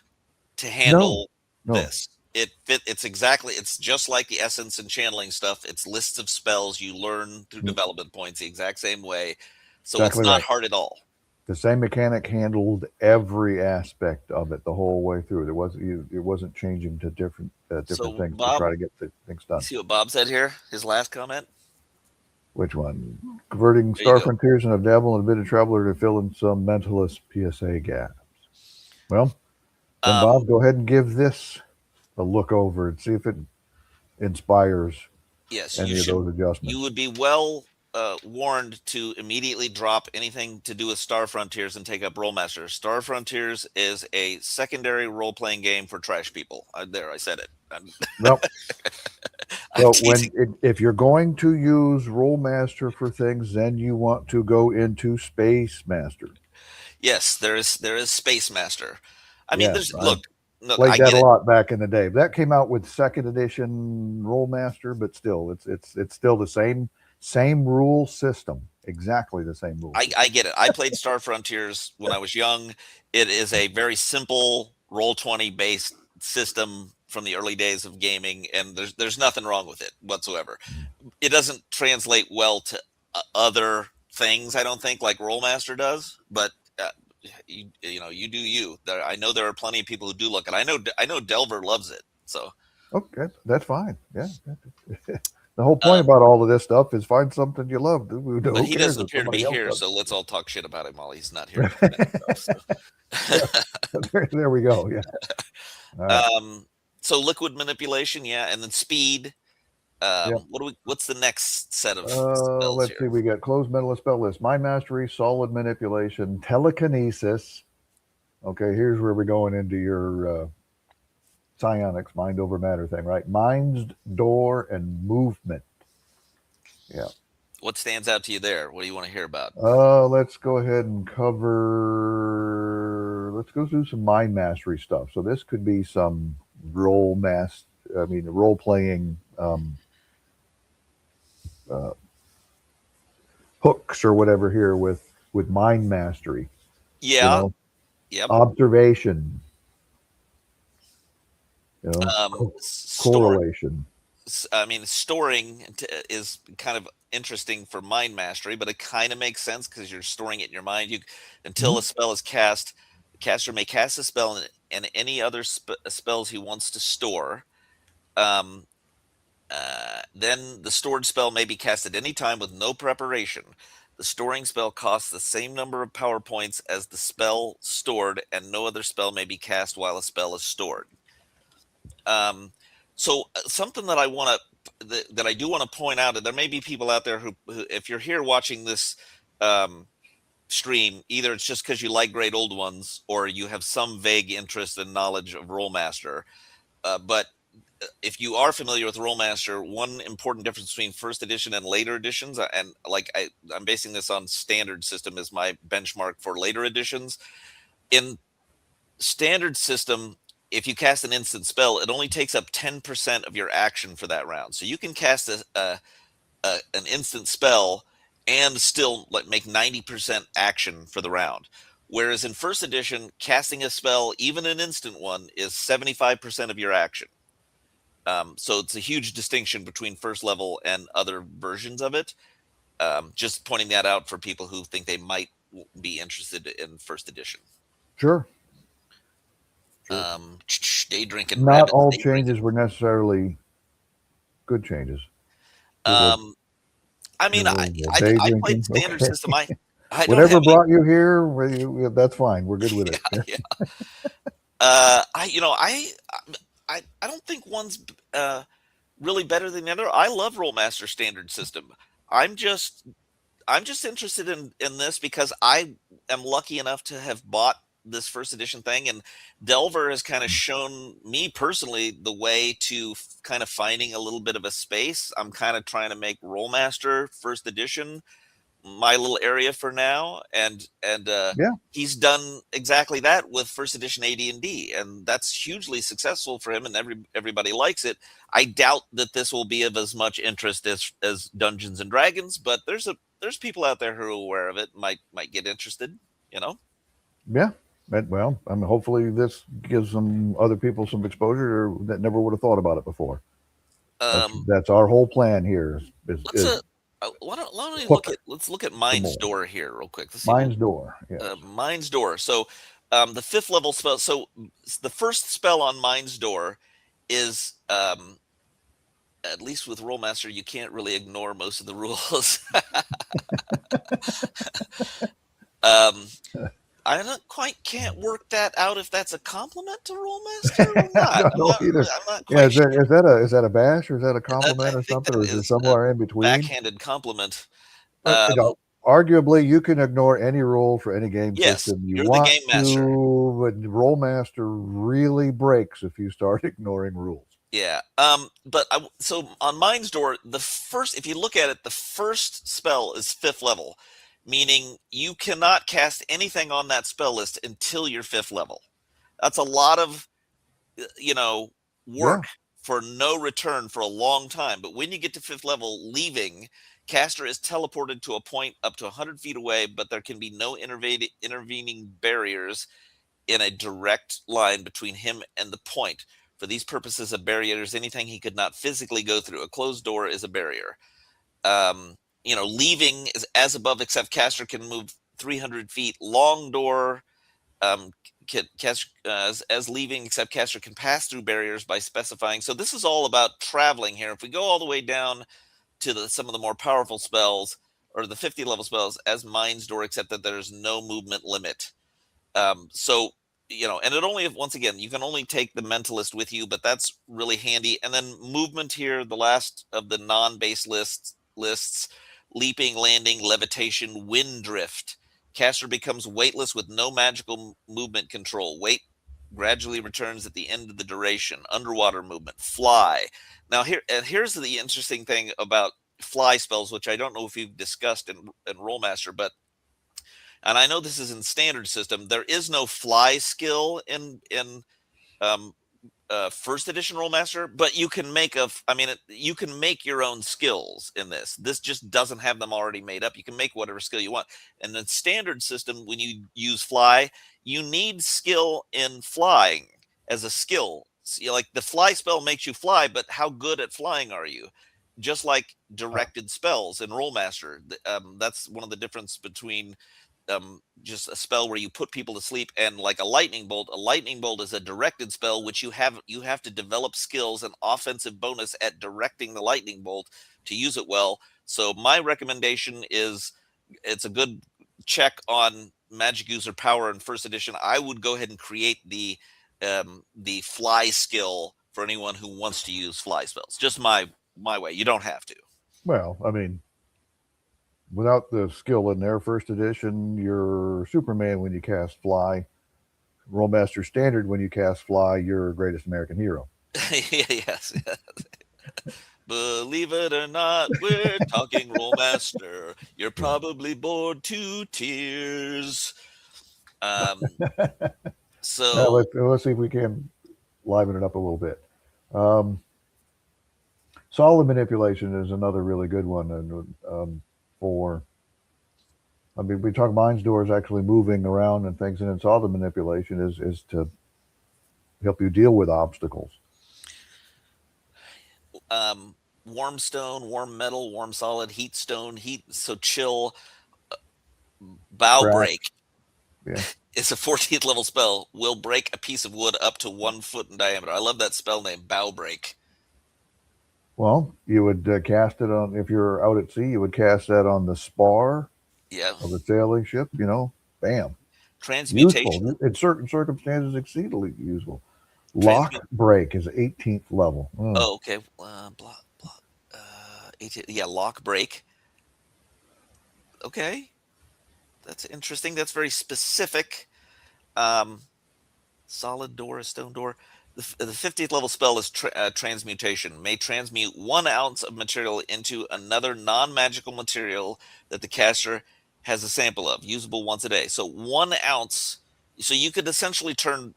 to No, handle no. this. It's just like the essence and channeling stuff. It's lists of spells you learn through Mm, development points the exact same way. So it's exactly not right. hard at all. The same mechanic handled every aspect of it the whole way through. It wasn't changing to different So things to Bob, try to get the things you done. see what Bob said here? His last comment? Which one? Converting There you Star go. Frontiers and a dabble and a bit of traveler to fill in some mentalist PSA gaps. Well, then Um, Bob, go ahead and give this a look over and see if it inspires yes, any of those you adjustments. would be well warned to immediately drop anything to do with Star Frontiers and take up Rolemaster. Star Frontiers is a secondary role playing game for trash people. There, I said it. Well, I'm so teasing. if you're going to use Rollmaster for things, then you want to go into Space Master. Yes, there is Space Master. I mean, Yes, there's I look, played I that get a it. lot back in the day. That came out with second edition Rollmaster, but still, it's still the same rule system, exactly the same rule I system. get it. I played Star Frontiers when I was young. It is a very simple Roll20 based system from the early days of gaming, and there's nothing wrong with it whatsoever. It doesn't translate well to other things, I don't think, like Rollmaster does. But uh, you do you. I know there are plenty of people who do look, and I know Delver loves it. So, Okay, that's fine. Yeah. The whole point um, about all of this stuff is find something you love. but Who he cares doesn't if appear to somebody be else here, does? so let's all talk shit about him while he's not here to defend himself. There we go. Yeah. All So, right. so liquid manipulation, yeah, and then speed. Yeah. What's the next set of spells Let's here? see. We got closed mentalist spell list, mind mastery, solid manipulation, telekinesis. Okay, here's where we're going into your psionics, mind over matter thing, right? Mind's door and movement. Yeah. What stands out to you there? What do you want to hear about? Let's go ahead and cover. Let's go through some mind mastery stuff. So this could be some role playing uh, hooks or whatever here with mind mastery. You Yeah, know, yep. observation. Um, store. Correlation. I mean, storing is kind of interesting for mind mastery, but it kind of makes sense because you're storing it in your mind. You until Mhm. a spell is cast, the caster may cast a spell and any other spells he wants to store. Um, then the stored spell may be cast at any time with no preparation. The storing spell costs the same number of power points as the spell stored, and no other spell may be cast while a spell is stored. Something that that I do want to point out, and there may be people out there who if you're here watching this stream, either it's just because you like Great Old Ones or you have some vague interest and knowledge of Rolemaster. But if you are familiar with Rolemaster, one important difference between first edition and later editions, and like I'm basing this on standard system as my benchmark for later editions. In standard system, if you cast an instant spell, it only takes up 10% of your action for that round. So you can cast an instant spell and still make 90% action for the round. Whereas in first edition, casting a spell, even an instant one, is 75% of your action. So it's a huge distinction between first level and other versions of it. Just pointing that out for people who think they might be interested in first edition. Sure. Day drinking. Not Rabbit, all day changes drinking. were necessarily good changes. I mean, I Day played drinking. standard Okay. system. I don't Whatever have any. brought you here, that's fine. We're good with it. Yeah. I don't think one's really better than the other. I love Rolemaster standard system. I'm just interested in this because I am lucky enough to have bought this first edition thing, and Delver has kind of shown me personally the way to kind of finding a little bit of a space. I'm kind of trying to make Rolemaster first edition my little area for now, and Yeah. he's done exactly that with first edition AD&D, and that's hugely successful for him, and everybody likes it. I doubt that this will be of as much interest as Dungeons and Dragons, but there's people out there who are aware of it, might get interested, you know. Yeah. Well, I mean, hopefully this gives some other people some exposure that never would have thought about it before. That's our whole plan here. Why don't we Hook let's look at Mind's more. Door here real quick. Let's see Mind's Door. Yes. Mind's Door. So the 5th level spell. So the first spell on Mind's Door is at least with Rolemaster, you can't really ignore most of the rules. I can't work that out if that's a compliment to Rolemaster or not. I don't know either. I'm not quite sure. Is that a bash or is that a compliment or something, or is it somewhere in between? Backhanded compliment. Arguably, you can ignore any rule for any game system you you're want the game master. to, but Rolemaster really breaks if you start ignoring rules. Yeah. So on Mind's Door, if you look at it, the first spell is 5th level, meaning you cannot cast anything on that spell list until you're 5th level. That's a lot of, work for no return for a long time. But when you get to 5th level, leaving, caster is teleported to a point up to 100 feet away, but there can be no intervening barriers in a direct line between him and the point. For these purposes, a barrier is anything he could not physically go through. A closed door is a barrier. Leaving is as above, except caster can move 300 feet. Long door, as leaving, except caster can pass through barriers by specifying. So this is all about traveling here. If we go all the way down to some of the more powerful spells, or the 50 level spells, as Mind's Door, except that there's no movement limit. And it only, once again, you can only take the Mentalist with you, but that's really handy. And then movement here, the last of the non-base lists, leaping, landing, levitation, wind drift. Caster becomes weightless with no magical movement control. Weight gradually returns at the end of the duration. Underwater movement, fly. Now here's the interesting thing about fly spells, which I don't know if you've discussed in Rolemaster, and I know this is in standard system. There is no fly skill in first edition Rolemaster, but you can you can make your own skills in this. This just doesn't have them already made up. You can make whatever skill you want. And the standard system, when you use fly, you need skill in flying as a skill. So, like the fly spell makes you fly, but how good at flying are you? Just like directed spells in Rolemaster. That's one of the difference between just a spell where you put people to sleep and like a lightning bolt. A lightning bolt is a directed spell, which you have to develop skills and offensive bonus at directing the lightning bolt to use it well. So my recommendation is it's a good check on magic user power in first edition. I would go ahead and create the fly skill for anyone who wants to use fly spells. Just my way. You don't have to. Well, I mean, without the skill in there, first edition, you're Superman when you cast fly. Rolemaster standard when you cast fly, you're greatest American hero. Yes. Believe it or not, we're talking Rolemaster. You're Yeah. probably bored to tears. Um, Now so let's see if we can liven it up a little bit. Um, solid manipulation is another really good one, and for I mean, we talk mind's doors actually moving around and things, and then solid manipulation is to help you deal with obstacles. warm stone, warm metal, warm solid, heat stone, heat. So chill, bow Crack, break yeah. is a 14th level spell. Will break a piece of wood up to 1 foot in diameter. I love that spell name, bow break. Well, you would cast it on if you're out at sea. You would cast that on the spar Yeah. of a sailing ship. You know, bam, Transmutation. useful in certain circumstances, exceedingly useful. Transmute. Lock break is 18th level. Oh, okay. Block, block. 18, yeah, lock break. Okay, that's interesting. That's very specific. Um, solid door, a stone door. The 50th level spell is transmutation. May transmute 1 ounce of material into another non-magical material that the caster has a sample of, usable once a day. So 1 ounce. So you could essentially turn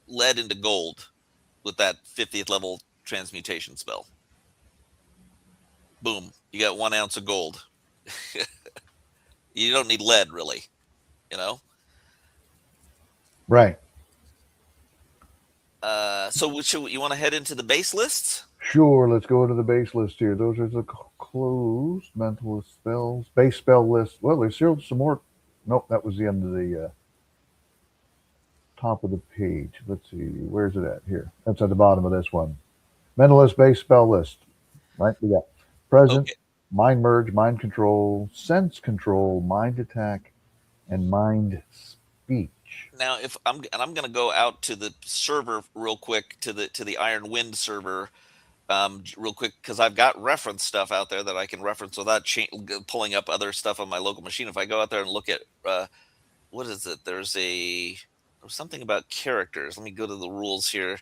lead into gold with that 50th level transmutation spell. Boom, you got 1 ounce of gold. You don't need lead, really. You know. Right. So should you want to head into the base lists? Sure. Let's go to the base list here. Those are the closed mentalist spells. Base spell list. Well, there's still some more. Nope, that was the end of the top of the page. Let's see. Where's it at? Here. That's at the bottom of this one. Mentalist base spell list. Right. We got present, Okay. mind merge, mind control, sense control, mind attack, and mind speech. Now, if I'm going to go out to the server real quick to the Iron Wind server, real quick, because I've got reference stuff out there that I can reference without pulling up other stuff on my local machine. If I go out there and look at what is it? There's something about characters. Let me go to the rules here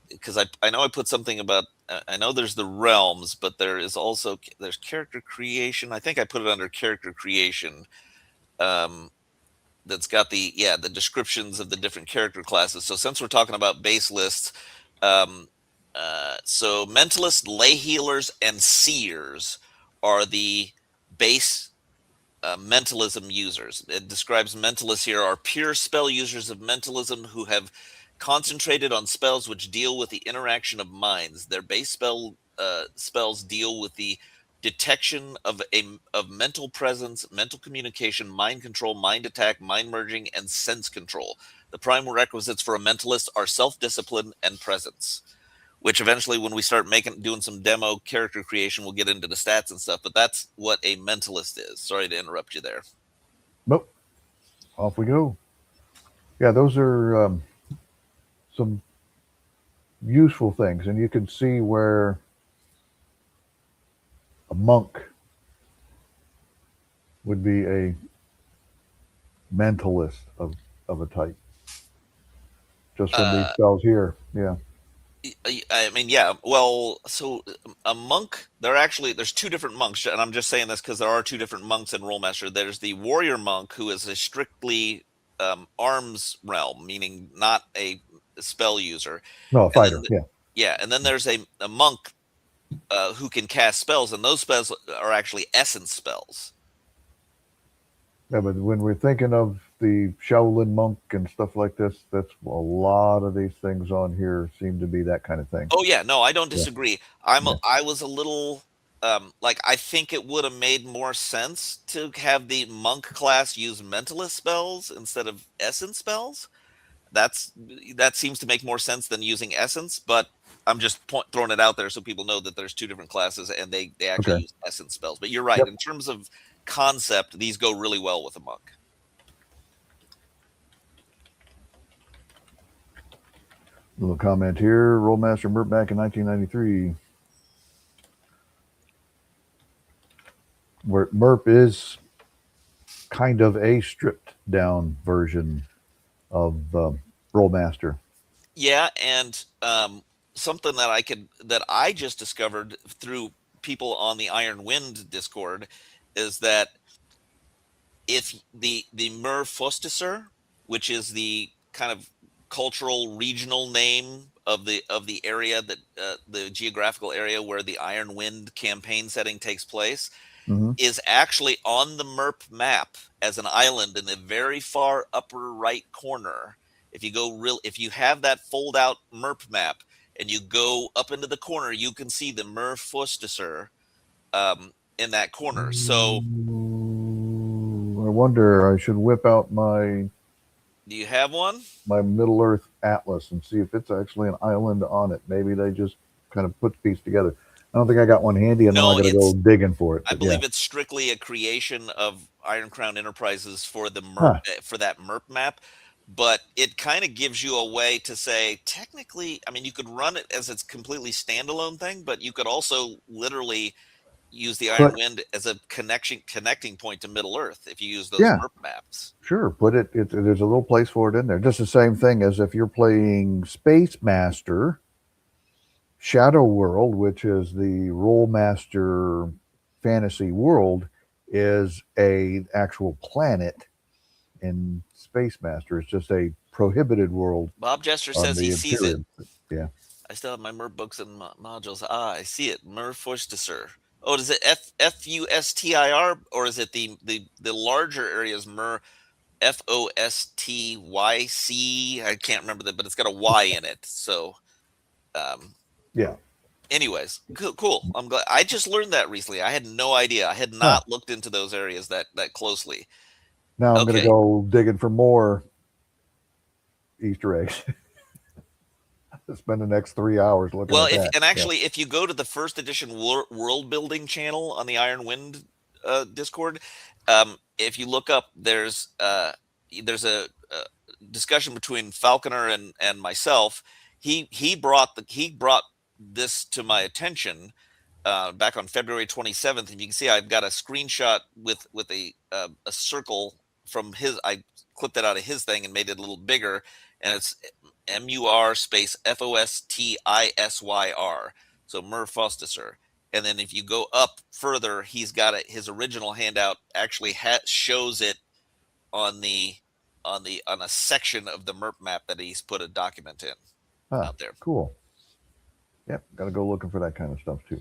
because I know I put something about. I know there's the realms, but there's character creation. I think I put it under character creation. Um, that's got the descriptions of the different character classes. So since we're talking about base lists, um, so mentalists, lay healers, and seers are the base mentalism users. It describes mentalists here are pure spell users of mentalism who have concentrated on spells which deal with the interaction of minds. Their base spells deal with the detection of mental presence, mental communication, mind control, mind attack, mind merging, and sense control. The prime requisites for a mentalist are self-discipline and presence. Which eventually, when we start doing some demo character creation, we'll get into the stats and stuff. But that's what a mentalist is. Sorry to interrupt you there. Nope. Off we go. Yeah, those are some useful things, and you can see where a monk would be a mentalist of a type, just from these Uh, spells here. Yeah. I mean, yeah. Well, so a monk. There's two different monks, and I'm just saying this because there are two different monks in Rolemaster. There's the warrior monk who is a strictly arms realm, meaning not a spell user, No, a and then fighter. Yeah. yeah, and then there's a monk who can cast spells, and those spells are actually essence spells. Yeah, but when we're thinking of the Shaolin monk and stuff like this, that's a lot of these things on here seem to be that kind of thing. Oh yeah, no, I don't Yeah. disagree. Yeah. I was a little like I think it would have made more sense to have the monk class use mentalist spells instead of essence spells. That's that seems to make more sense than using essence, but I'm just throwing it out there so people know that there's two different classes and they actually Okay. use essence spells. But you're right. Yep. In terms of concept, these go really well with a monk. Little comment here. Rolemaster Mert back in 1993. Where MERP is kind of a stripped down version of Rolemaster. Yeah, and something that I just discovered through people on the Iron Wind Discord is that if the Mer Fostiser, which is the kind of cultural regional name of the area that the geographical area where the Iron Wind campaign setting takes place, Mm-hmm. is actually on the MERP map as an island in the very far upper right corner. If you have that fold out MERP map and you go up into the corner, you can see the Mer Fostiser in that corner. So I wonder. I should whip out do you have one? my Middle Earth atlas and see if it's actually an island on it. Maybe they just kind of put the piece together. I don't think I got one handy, and now I No, got to go digging for it. I But yeah, believe it's strictly a creation of Iron Crown Enterprises for the MERP huh? for that MERP map, but it kind of gives you a way to say technically, I mean, you could run it as its completely standalone thing, but you could also literally use the Iron But Wind as a connecting point to Middle Earth if you use those yeah, MERP maps. sure. Put it. There's a little place for it in there. Just the same thing as if you're playing Space Master Shadow World, which is the Rolemaster fantasy world, is a actual planet in Space Master. It's just a prohibited world Bob Jester on says he the sees it. interior. Yeah. I still have my MERP books and modules. Ah, I see it. MER Fustisser. Oh, is it Fustir, or is it the larger areas MER Fostyc? I can't remember that, but it's got a Y in it. So, um, Yeah. anyways, cool. I'm glad. I just learned that recently. I had no idea. I had Huh. not looked into those areas that closely. Now I'm going to Okay. go digging for more Easter eggs. Spend the next 3 hours looking Well, at that. Yeah. if you go to the first edition world building channel on the Iron Wind Discord, if you look up, there's a discussion between Falconer and myself. He brought this to my attention back on February 27th, and you can see I've got a screenshot with a circle from his. I clipped that out of his thing and made it a little bigger, and it's MUR space FOSTISYR. So Mer Fostiser. And then if you go up further, he's got it. His original handout actually shows it on on a section of the MERP map that he's put a document in Huh. out there. Cool. Yep. Got to go looking for that kind of stuff too.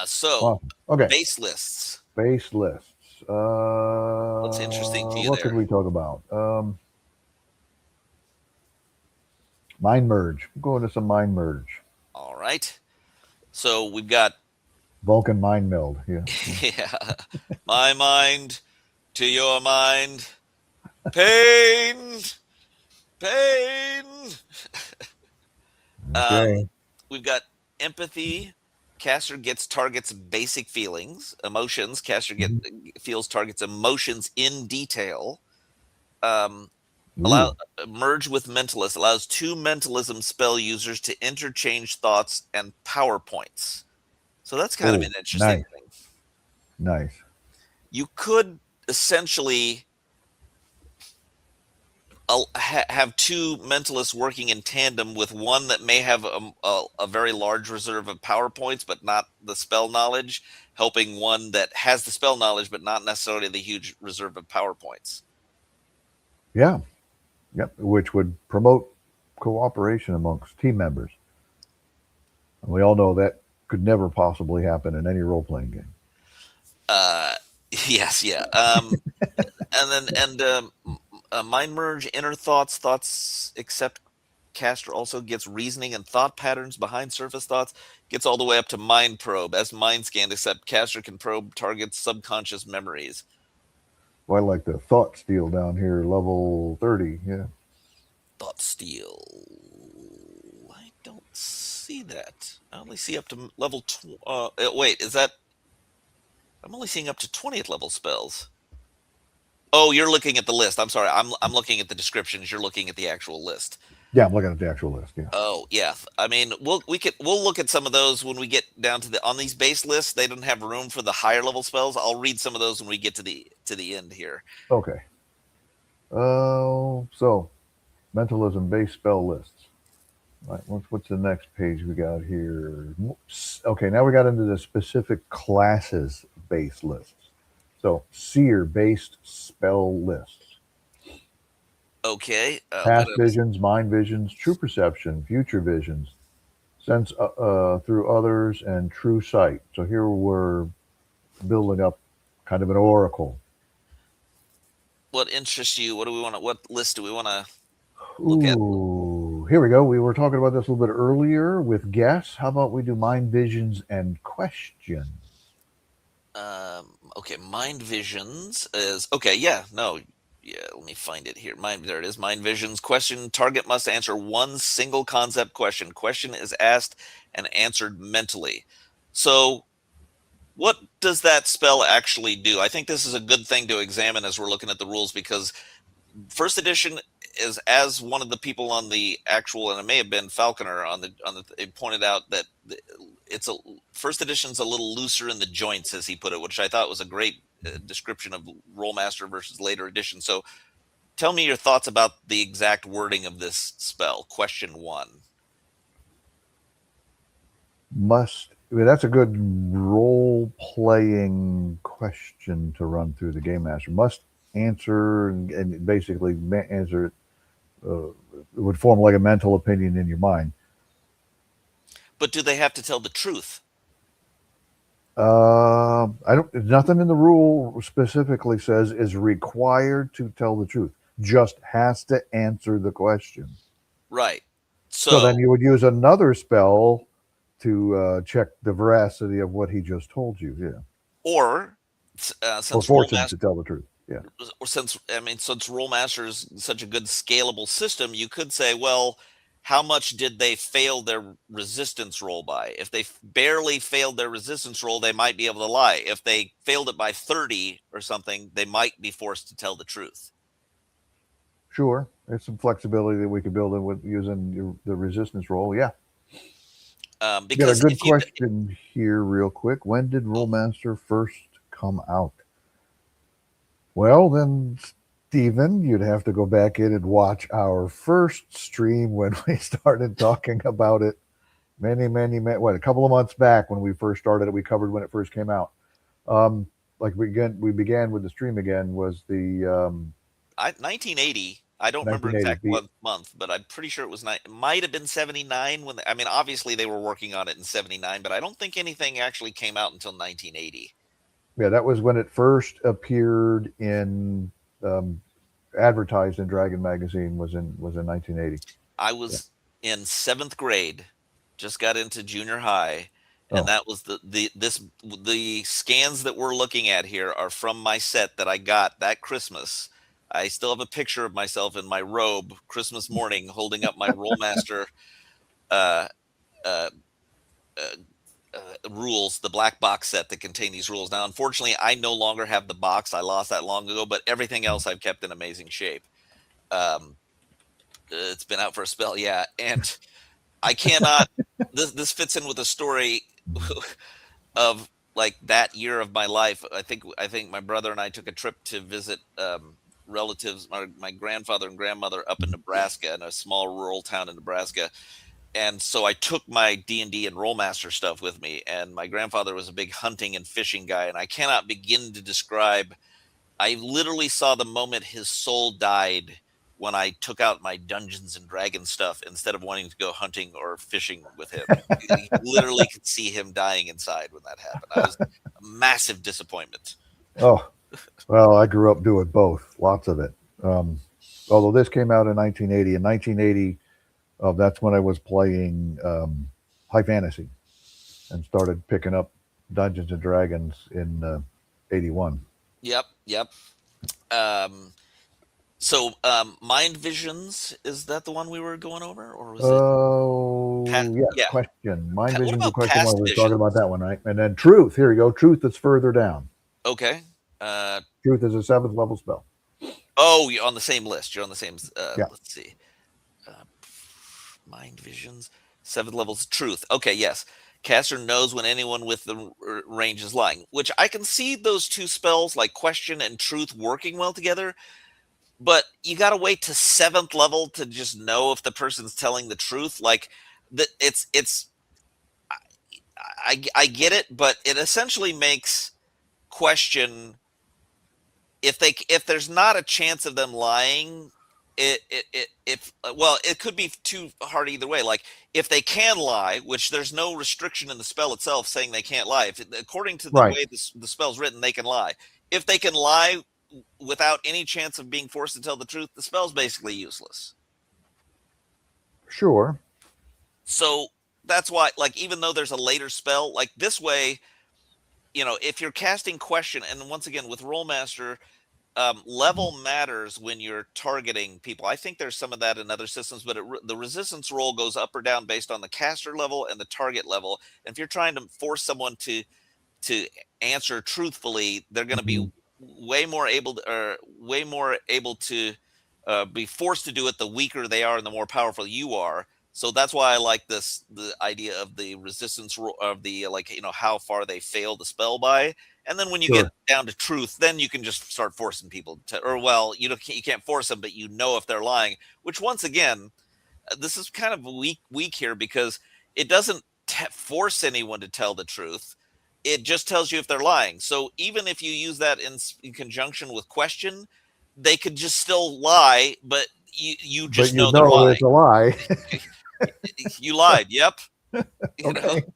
So Awesome. Okay. base lists. Base lists. What's interesting to you What could there? we talk about? Mind merge. I'm going to some mind merge. All right. So we've got Vulcan mind meld. Yeah. yeah, my mind to your mind. Pain, pain. Okay. We've got empathy. Caster gets targets basic feelings, emotions. Mhm. Feels targets emotions in detail. Um, allow Ooh. merge with mentalist allows two mentalism spell users to interchange thoughts and power points. So that's kind of Oh, an interesting nice. thing. Nice. You could essentially have two mentalists working in tandem with one that may have a very large reserve of power points but not the spell knowledge, helping one that has the spell knowledge but not necessarily the huge reserve of power points. Yeah. Yep. Which would promote cooperation amongst team members. And we all know that could never possibly happen in any role playing game. uh yes, yeah. And then mind merge, inner thoughts except caster also gets reasoning and thought patterns behind surface thoughts, gets all the way up to mind probe as mind scanned, except caster can probe target's subconscious memories. Well, I like the thought steal down here, level 30. Yeah. Thought steal, I don't see that. I only see up to level wait, is that I'm only seeing up to 20th level spells. Oh, you're looking at the list. I'm sorry. I'm looking at the descriptions. You're looking at the actual list. Yeah, I'm looking at the actual list. Yeah. Oh yeah. I mean, we'll look at some of those when we get down to on these base lists. They don't have room for the higher level spells. I'll read some of those when we get to the end here. Okay. So mentalism base spell lists. Right. What's the next page we got here? Okay, now we got into the specific classes base lists. So seer based spell lists. Okay. Past visions, mind visions, true perception, future visions, sense through others, and true sight. So here we're building up kind of an oracle. What interests you? What do we want to? What list do we want to look at? Ooh, here we go. We were talking about this a little bit earlier with guess. How about we do mind visions and questions? Okay, mind visions is okay. Yeah, no, yeah. Let me find it here. There it is. Mind visions question. Target must answer one single concept question. Question is asked and answered mentally. So, what does that spell actually do? I think this is a good thing to examine as we're looking at the rules because first edition is, as one of the people on the actual, and it may have been Falconer it pointed out that it's a first edition's a little looser in the joints, as he put it, which I thought was a great description of Rolemaster versus later edition. So tell me your thoughts about the exact wording of this spell. Question 1. That's a good role playing question to run through the game master. Must answer and basically answer it. It would form like a mental opinion in your mind. But do they have to tell the truth? I don't. Nothing in the rule specifically says is required to tell the truth. Just has to answer the question. Right. So then you would use another spell to check the veracity of what he just told you. Yeah. Or since force him to tell the truth. Yeah. Or since Rolemaster is such a good scalable system, you could say, well, how much did they fail their resistance roll by? If they barely failed their resistance roll, they might be able to lie. If they failed it by 30 or something, they might be forced to tell the truth. Sure. There's some flexibility that we could build in with using the resistance roll. Yeah. Because got a good question here real quick. When did Rolemaster first come out? Well, then, Stephen, you'd have to go back in and watch our first stream when we started talking about it a couple of months back when we first started it. We covered when it first came out. We began with the stream again was the 1980. I don't remember exact month, but I'm pretty sure it might have been 79 when obviously they were working on it in 79, but I don't think anything actually came out until 1980. Yeah, that was when it first appeared in advertised in Dragon magazine was in 1980. I was in 7th grade, just got into junior high, and that was the scans that we're looking at here are from my set that I got that Christmas. I still have a picture of myself in my robe Christmas morning holding up my Rolemaster rules, the black box set that contain these rules. Now, unfortunately, I no longer have the box. I lost that long ago, but everything else I've kept in amazing shape. It's been out for a spell, yeah. And I cannot, this fits in with a story of like that year of my life. I think my brother and I took a trip to visit relatives, my grandfather and grandmother up in Nebraska, in a small rural town in Nebraska. And so I took my D&D and Rolemaster stuff with me, and my grandfather was a big hunting and fishing guy, and I cannot begin to describe. I literally saw the moment his soul died when I took out my Dungeons and Dragons stuff instead of wanting to go hunting or fishing with him. You literally could see him dying inside when that happened. I was a massive disappointment. Oh, well, I grew up doing both, lots of it. Although this came out in 1980. In 1980, that's when I was playing high fantasy and started picking up Dungeons and Dragons in 81. Yep. So Mind Visions, is that the one we were going over, or was it? Yeah. Question. Mind Visions. The question one. We were talking about that one, right? And then Truth. Here you go. Truth is further down. Okay. Uh, Truth is a 7th level spell. oh, you're on the same list. You're on the same. Yeah. Let's see. Uh, mind visions, 7 levels. Truth. Okay. Yes. Caster knows when anyone with the range is lying, which I can see those two spells like question and truth working well together. But you got to wait to 7th level to just know if the person's telling the truth. Like it's I get it, but it essentially makes question if there's not a chance of them lying, it if well, it could be too hard either way. Like if they can lie, which there's no restriction in the spell itself saying they can't lie. If according to the Right. way the spell's written, they can lie. If they can lie without any chance of being forced to tell the truth, the spell's basically useless. Sure. So that's why, like, even though there's a later spell, like this way, if you're casting question, and once again with Rolemaster, level matters when you're targeting people. I think there's some of that in other systems, but the resistance roll goes up or down based on the caster level and the target level. And if you're trying to force someone to answer truthfully, they're going to be Mhm. way more able to be forced to do it the weaker they are and the more powerful you are. So that's why I like the idea of the resistance of the like how far they fail the spell by. And then when you get Sure. down to truth, then you can just start forcing people to, or well, you can't force them, but if they're lying. Which once again, this is kind of weak here because it doesn't force anyone to tell the truth. It just tells you if they're lying. So even if you use that in conjunction with question, they could just still lie, but you But just you know they're know it's lying. a lie. You lied. Yep. You know. Okay.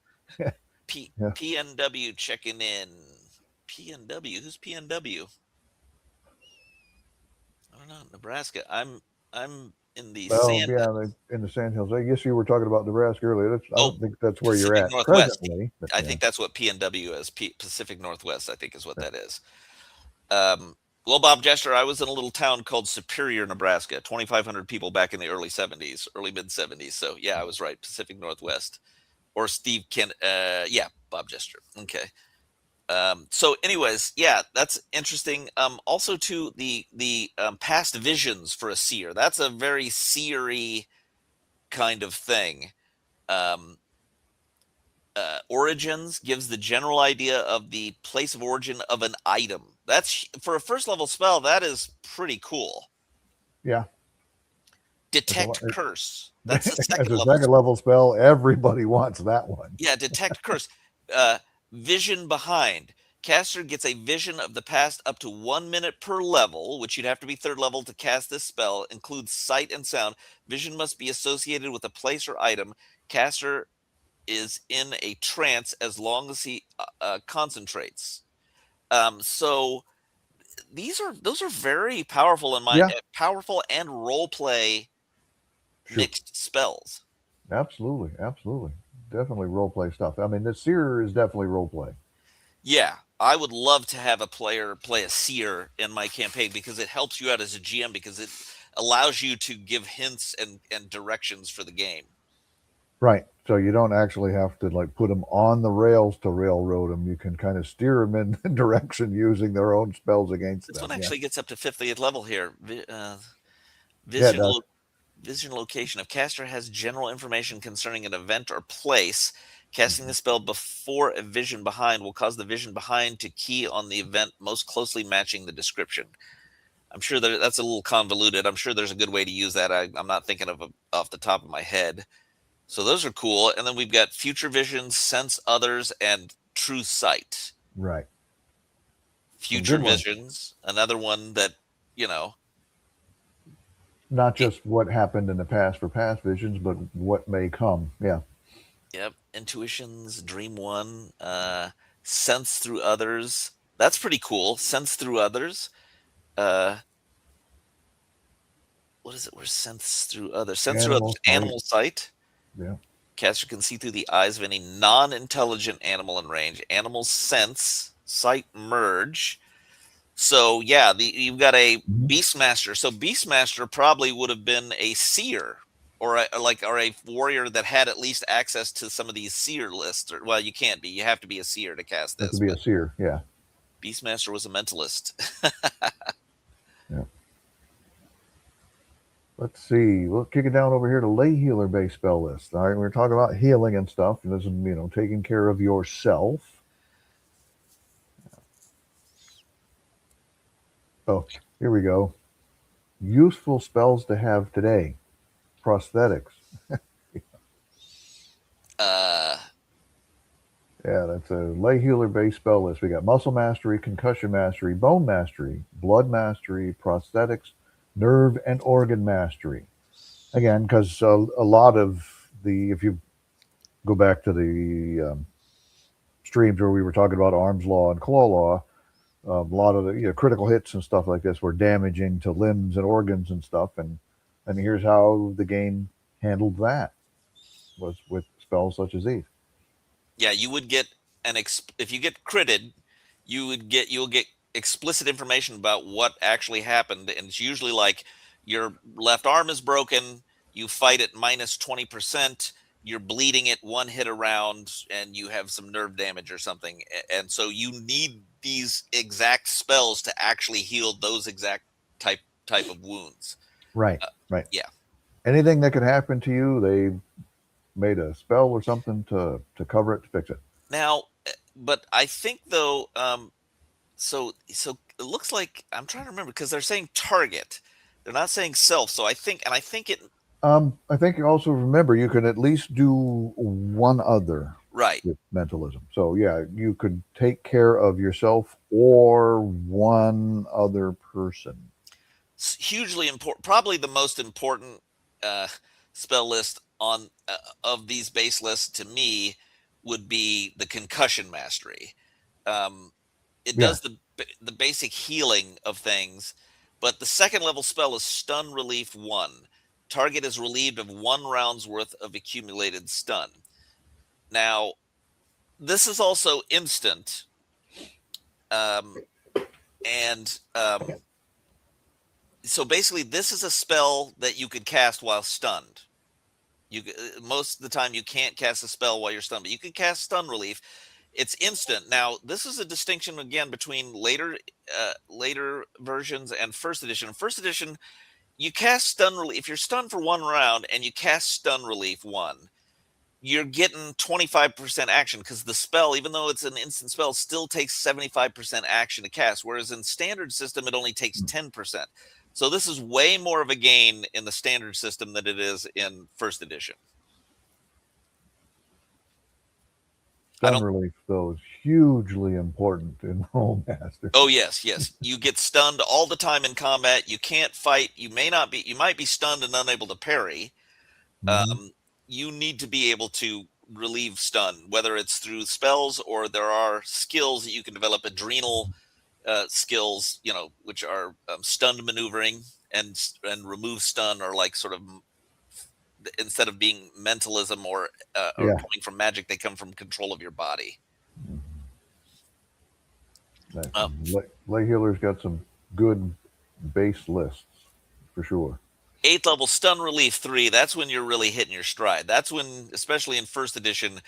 Yeah. PNW checking in. PNW. Who's PNW? I don't know. Nebraska. I'm in the Well, sand. yeah, in the Sandhills. I guess you were talking about Nebraska earlier. I Oh, don't think that's where you're Pacific at Northwest. presently. But I yeah. think that's what PNW is. Pacific Northwest, I think is what that is. Um, well, Bob Jester, I was in a little town called Superior, Nebraska. 2,500 people back in the early 70s, early mid 70s. So yeah, I was right. Pacific Northwest. Or Steve Ken. Yeah, Bob Jester. Okay. So, anyways, yeah, that's interesting. Also, to the past visions for a seer. That's a very seery kind of thing. Um, origins gives the general idea of the place of origin of an item. That's for a first level spell. That is pretty cool. Yeah. It's a, Detect curse. That's a as second a level. second level spell, everybody wants that one. Yeah, detect curse. Uh, vision behind. Caster gets a vision of the past up to 1 minute per level, which you'd have to be 3rd level to cast this spell. Includes sight and sound. Vision must be associated with a place or item. Caster is in a trance as long as he concentrates. So those are very powerful in my Yeah. powerful and role play Sure. mixed spells. Absolutely. Absolutely. Definitely role play stuff. I mean, the seer is definitely role play. Yeah, I would love to have a player play a seer in my campaign because it helps you out as a GM because it allows you to give hints and directions for the game. Right. So you don't actually have to like put them on the rails to railroad them. You can kind of steer them in the direction using their own spells against This them. one Yeah. actually gets up to 50th level here. Yeah, it Vision does. vision location. If caster has general information concerning an event or place, casting the spell before a vision behind will cause the vision behind to key on the event most closely matching the description. I'm sure that's a little convoluted. I'm sure there's a good way to use that. I'm not thinking of off the top of my head. So those are cool. And then we've got future visions, sense others, and true sight. Right. Some Future good ones. visions, another one that, you know, Not it, just what happened in the past for past visions, but what may come. Yeah. yep, intuitions, dream one, sense through others. That's pretty cool. Sense through others. Uh, what is it? Where's sense through others? Sense through others. Animal sight. Animal sight. Yeah. Caster can see through the eyes of any non-intelligent animal in range. Animal sense, sight merge. So yeah, you've got a Mhm. Beastmaster. So Beastmaster probably would have been a seer or a warrior that had at least access to some of these seer lists. Or well, you can't be. You have to be a seer to cast That this. could be But a seer. Yeah. Beastmaster was a mentalist. Yeah. Let's see. We'll kick it down over here to lay healer based spell list. All right, we're talking about healing and stuff, and this is taking care of yourself. Oh, here we go. Useful spells to have today. Prosthetics. uh, Yeah, that's a lay healer based spell list. We got muscle mastery, concussion mastery, bone mastery, blood mastery, prosthetics, nerve and organ mastery. Again, because a lot of if you go back to the streams where we were talking about arms law and claw law, a lot of the critical hits and stuff like this were damaging to limbs and organs and stuff. And here's how the game handled that was with spells such as these. yeah, you would get if you get critted, you'll get explicit information about what actually happened, and it's usually like your left arm is broken, you fight at minus 20%, you're bleeding at one hit around, and you have some nerve damage or something, and so you need these exact spells to actually heal those exact type of wounds. Right, Uh, right. yeah. Anything that could happen to you, they made a spell or something to cover it, to fix it. Now, but I think though, so it looks like I'm trying to remember because they're saying target. They're not saying self. So I think it I think you also remember you can at least do one other right. with mentalism. So yeah, you could take care of yourself or one other person. It's hugely important. Probably the most important uh, spell list on of these base lists to me would be the concussion mastery. Um, it Yeah, does the basic healing of things, but the second level spell is stun relief 1. Target is relieved of 1 round's worth of accumulated stun. Now, this is also instant, um, and so basically, this is a spell that you could cast while stunned. Most of the time you can't cast a spell while you're stunned, but you can cast stun relief. It's instant. Now, this is a distinction again between later versions and first edition. In first edition, you cast stun relief. If you're stunned for 1 round and you cast stun relief 1, you're getting 25% action because the spell, even though it's an instant spell, still takes 75% action to cast. Whereas in standard system, it only takes 10%. So this is way more of a gain in the standard system than it is in first edition. stun relief though is hugely important in Rolemaster. Oh yes, yes. You get stunned all the time in combat. You can't fight. You might be stunned and unable to parry. Mm-hmm. You need to be able to relieve stun, whether it's through spells or there are skills that you can develop, adrenal skills, which are stunned maneuvering and remove stun, or like sort of instead of being mentalism or Yeah, coming from magic, they come from control of your body. nice. Uh, Lay healer's got some good base lists for sure. 8th level stun relief 3. That's when you're really hitting your stride. That's when, especially in first edition,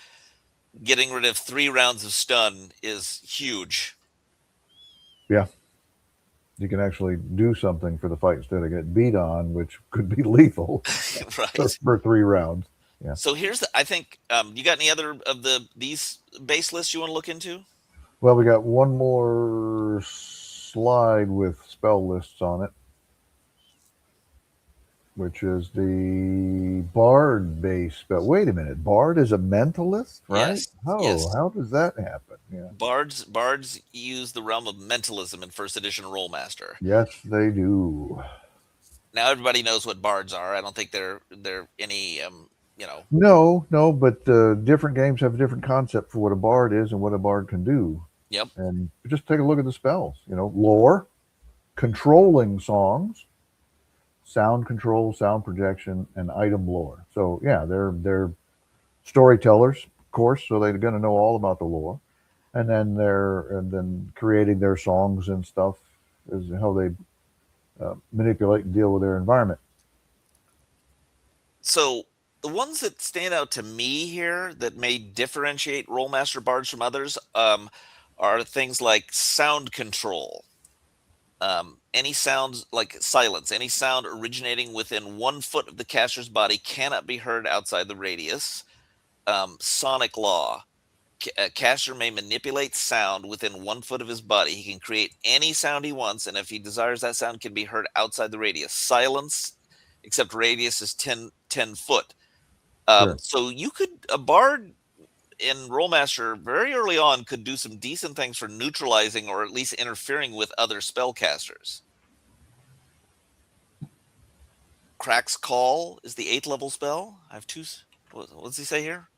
getting rid of 3 rounds of stun is huge. Yeah, you can actually do something for the fight instead of get beat on, which could be lethal Right. for 3 rounds. Yeah. So here's I think you got any other of these base lists you want to look into? Well, we got one more slide with spell lists on it, which is the Bard base spell. Wait a minute, Bard is a mentalist, right? Yes. Oh, Yes. how does that happen? Yeah. Bards use the realm of mentalism in first edition Rolemaster. Yes, they do. Now everybody knows what bards are. I don't think they're any No, but different games have a different concept for what a bard is and what a bard can do. Yep. And just take a look at the spells. Lore, controlling songs, sound control, sound projection, and item lore. So yeah, they're storytellers, of course, so they're going to know all about the lore, and then creating their songs and stuff is how they manipulate and deal with their environment. So the ones that stand out to me here that may differentiate Rolemaster bards from others are things like sound control. Any sounds like silence, any sound originating within 1 foot of the caster's body cannot be heard outside the radius. Sonic law. A caster may manipulate sound within 1 foot of his body. He can create any sound he wants, and if he desires, that sound can be heard outside the radius. Silence, except radius is 10 foot. Sure. So you could, a bard in Rolemaster very early on could do some decent things for neutralizing or at least interfering with other spellcasters. Crack's Call is the 8th level spell. I have two. What does he say here?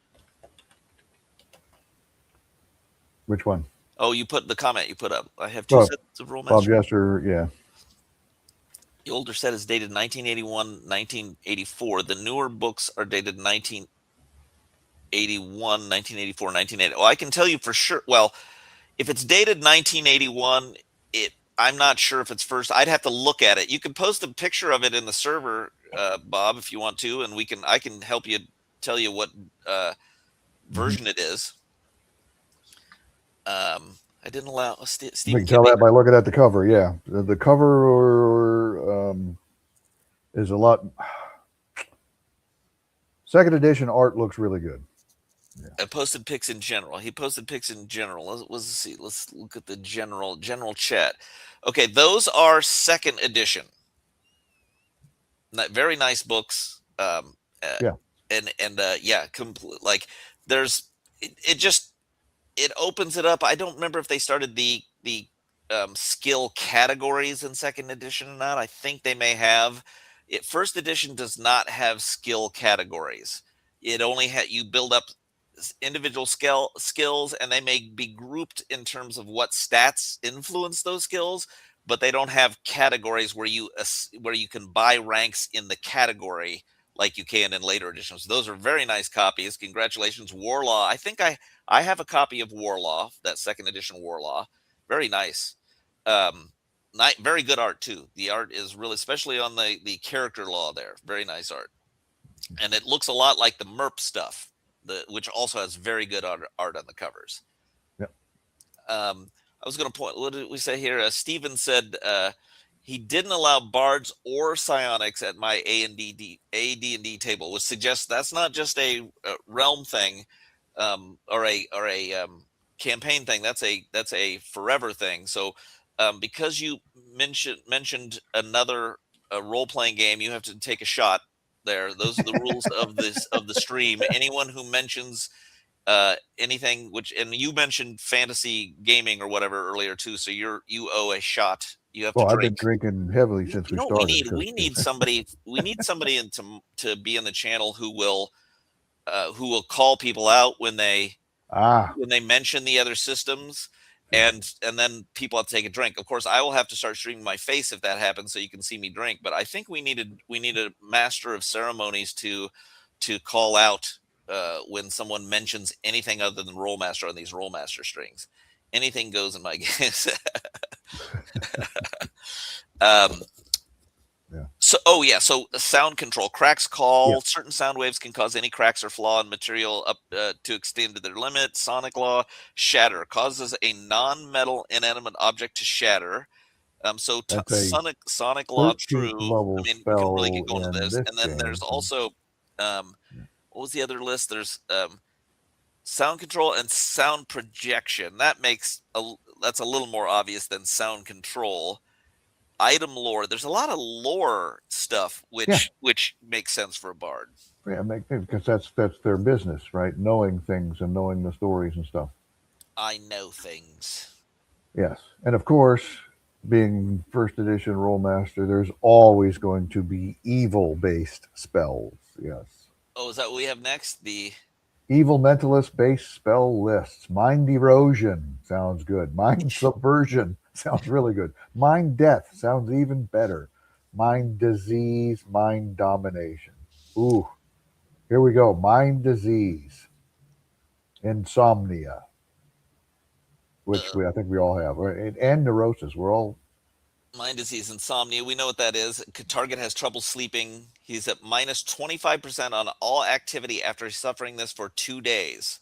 Which one? Oh, you put the comment you put up. I have 2 Oh, sets of Bob Rolemaster. Jester, yeah. The older set is dated 1981, 1984. The newer books are dated 1981, 1984, 1980. Well, I can tell you for sure. Well, if it's dated 1981, I'm not sure if it's first. I'd have to look at it. You can post a picture of it in the server, Bob, if you want to, and I can help you tell you what version it is. I didn't allow You Stephen. can tell that by looking at the cover. Yeah, the cover is a lot. Second edition art looks really good. Yeah. I posted pics in general. He posted pics in general. Let's see. Let's look at the general chat. Okay, those are second edition. Very nice books. Yeah. And yeah, complete. Like there's it opens it up. I don't remember if they started the skill categories in second edition or not. I think they may have. First edition does not have skill categories. It only you build up individual skills, and they may be grouped in terms of what stats influence those skills, but they don't have categories where you can buy ranks in the category like you can in later editions. Those are very nice copies. Congratulations, Warlaw. I think I have a copy of Warlaw, that second edition Warlaw. Very nice. Very good art too. The art is really, especially on the character law there. Very nice art. And it looks a lot like the MERP stuff, which also has very good art on the covers. Yep. I was going to point, what did we say here? Steven said he didn't allow bards or psionics at my AD&D table, which suggests that's not just a realm thing or a campaign thing. That's a forever thing. So because you mentioned another role-playing game, you have to take a shot there. Those are the rules of the stream. Anyone who mentions anything, and you mentioned fantasy gaming or whatever earlier too, so you owe a shot. You have to drink. I've been drinking heavily since we started. We need somebody to be in the channel who will call people out when they mention the other systems, and then people have to take a drink. Of course, I will have to start streaming my face if that happens, so you can see me drink. But I think we need a master of ceremonies to call out when someone mentions anything other than Rolemaster on these Rolemaster strings. Anything goes in my games. Yeah. So sound control. Cracks call. Yeah. Certain sound waves can cause any cracks or flaw in material up to extend to their limit. Sonic law. Shatter causes a non-metal inanimate object to shatter. Sonic law true. I mean, we can really get going to this. And then there's also what was the other list? There's sound control and sound projection. That's a little more obvious than sound control. Item lore. There's a lot of lore stuff which makes sense for a bard. Yeah, because that's their business, right? Knowing things and knowing the stories and stuff. I know things. Yes, and of course, being first edition Rolemaster, there's always going to be evil-based spells. Yes. Oh, is that what we have next? The evil mentalist-based spell lists. Mind erosion sounds good. Mind subversion sounds really good. Mind death sounds even better. Mind disease, mind domination. Ooh, here we go. Mind disease, insomnia, which I think we all have, and neurosis. We're all mind disease, insomnia. We know what that is. Target has trouble sleeping. He's at minus 25% on all activity after suffering this for 2 days.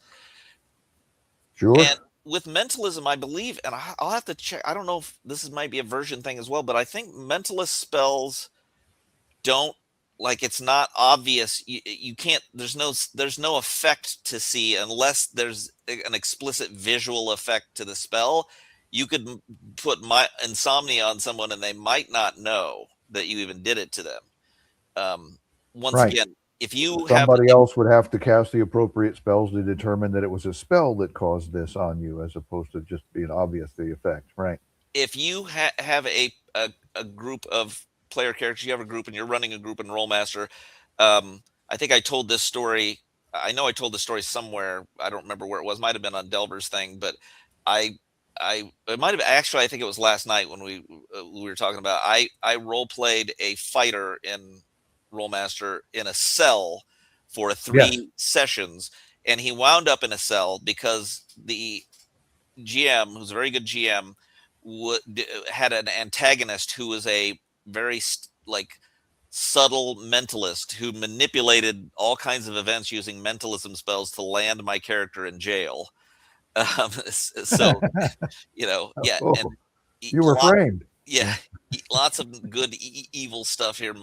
Sure. with mentalism, I believe, and I'll have to check. I don't know if might be a version thing as well, but I think mentalist spells don't, like, it's not obvious. You can't. There's no effect to see unless there's an explicit visual effect to the spell. You could put my insomnia on someone, and they might not know that you even did it to them. Um, Once Right. again, if you have Somebody else would have to cast the appropriate spells to determine that it was a spell that caused this on you, as opposed to just being obvious the effect. Right. if you have a group of player characters, you have a group and you're running a group in Rolemaster. I think I told this story. I know I told the story somewhere. I don't remember where it was. Might have been on Delver's thing, but I it might have actually. I think it was last night when we were talking about. I role played a fighter in Rolemaster in a cell for Yes. 3 sessions, and he wound up in a cell because the GM, who's a very good GM, had an antagonist who was a very like subtle mentalist who manipulated all kinds of events using mentalism spells to land my character in jail. So yeah, and Oh, you were lot, framed. yeah, Yeah. lots of good evil stuff here.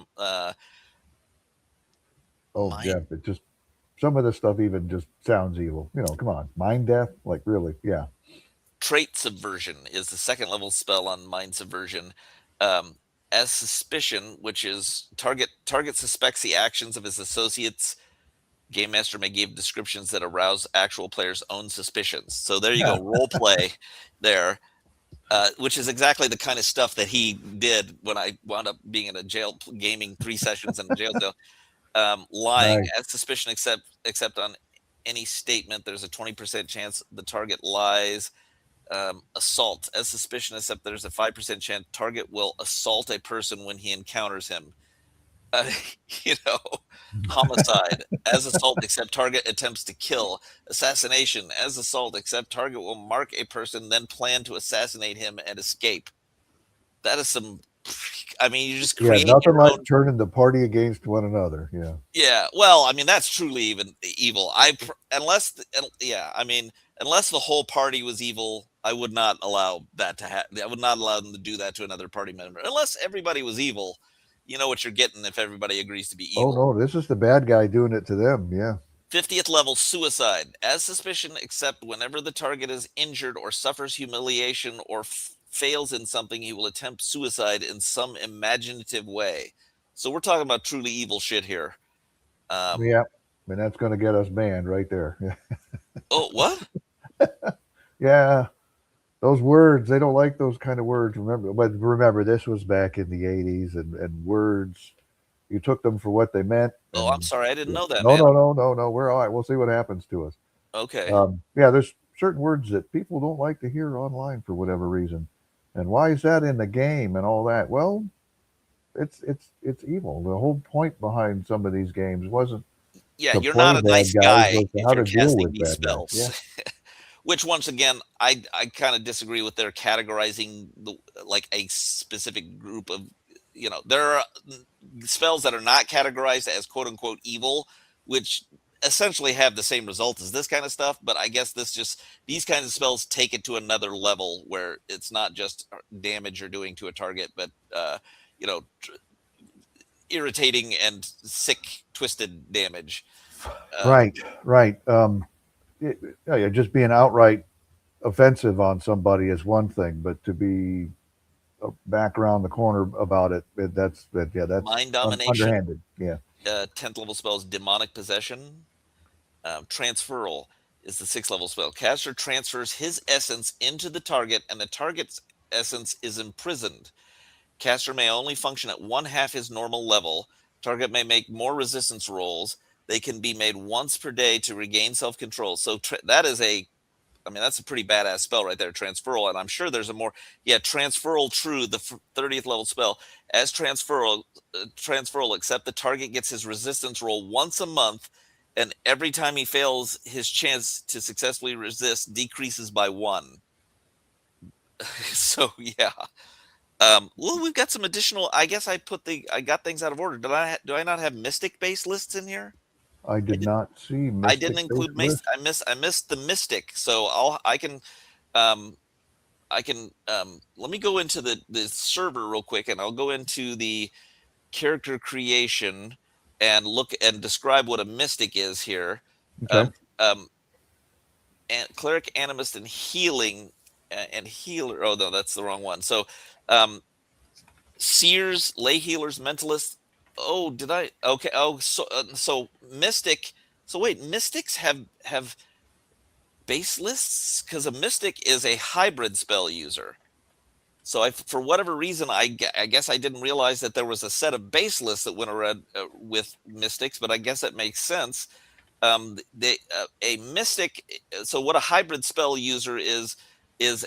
Oh, Mind Jeff, it just some of this stuff even just sounds evil. Come on, mind death, like really, yeah. Trait subversion is the second level spell on mind subversion. Um, as suspicion, which is target suspects the actions of his associates. Game master may give descriptions that arouse actual players' own suspicions. So there you go, role play there, which is exactly the kind of stuff that he did when I wound up being in a jail, gaming 3 sessions in a jail cell. Lying Nice. as suspicion, except on any statement, there's a 20% chance the target lies. Assault as suspicion, except there's a 5% chance target will assault a person when he encounters him. Uh, you know, homicide as assault, except target attempts to kill. Assassination as assault, except target will mark a person, then plan to assassinate him and escape. That is some. I mean, you just Yeah, create nothing your like own. turning the party against one another. Yeah. Yeah, well, I mean, that's truly even evil. Yeah, I mean, unless the whole party was evil, I would not allow that to happen. I would not allow them to do that to another party member. Unless everybody was evil, you know what you're getting if everybody agrees to be Oh evil. no, this is the bad guy doing it to them. Yeah. 50th level suicide. As suspicion, except whenever the target is injured or suffers humiliation or fails in something, he will attempt suicide in some imaginative way. So we're talking about truly evil shit here. Um, Yeah. And that's going to get us banned right there. Yeah. oh, what? Yeah. Those words, they don't like those kind of words. Remember, this was back in the '80s, and words, you took them for what they meant. Oh, I'm And sorry. I didn't yeah. know that, No, man. no, no, no, no. We're all right. We'll see what happens to us. Okay. Yeah, there's certain words that people don't like to hear online for whatever reason. And why is that in the game and all that? Well, it's evil. The whole point behind some of these games wasn't Yeah, to you're play not a bad nice guys, guy was to if how you're to deal casting with these bad guys. Yeah. spells. Which, once again, I kind of disagree with their categorizing like a specific group of, there are spells that are not categorized as quote unquote evil, which essentially have the same result as this kind of stuff. But I guess these kinds of spells take it to another level where it's not just damage you're doing to a target, but you know, irritating and sick, twisted damage. Um, Right, right. Yeah, just being outright offensive on somebody is one thing, but to be back around the corner about it, that's Mind domination, underhanded. Yeah. 10th level spell is demonic possession. Transferal is the 6th level spell. Caster transfers his essence into the target, and the target's essence is imprisoned. Caster may only function at one half his normal level. Target may make more resistance rolls. They can be made once per day to regain self control. So that is that's a pretty badass spell right there, transferal. And I'm sure there's a more, yeah, transferal true, the 30th level spell. As transferal, except the target gets his resistance roll once a month, and every time he fails, his chance to successfully resist decreases by 1. So yeah. Well, we've got some additional. I guess I got things out of order. Do I not have mystic based lists in here? I I did did. not see I didn't mystic include based Mace. lists. I missed the Mystic, so I can. I can let me go into the server real quick, and I'll go into the character creation and look and describe what a mystic is here. Okay. Um, um, and cleric, animist, and healing and healer. Oh no, that's the wrong one. So, seers, lay healers, mentalists. Oh, did I? Okay. Oh, so mystic. So wait, mystics have base lists because a mystic is a hybrid spell user. So for whatever reason, I guess I didn't realize that there was a set of base lists that went around with mystics, but I guess that makes sense. A mystic. So what a hybrid spell user is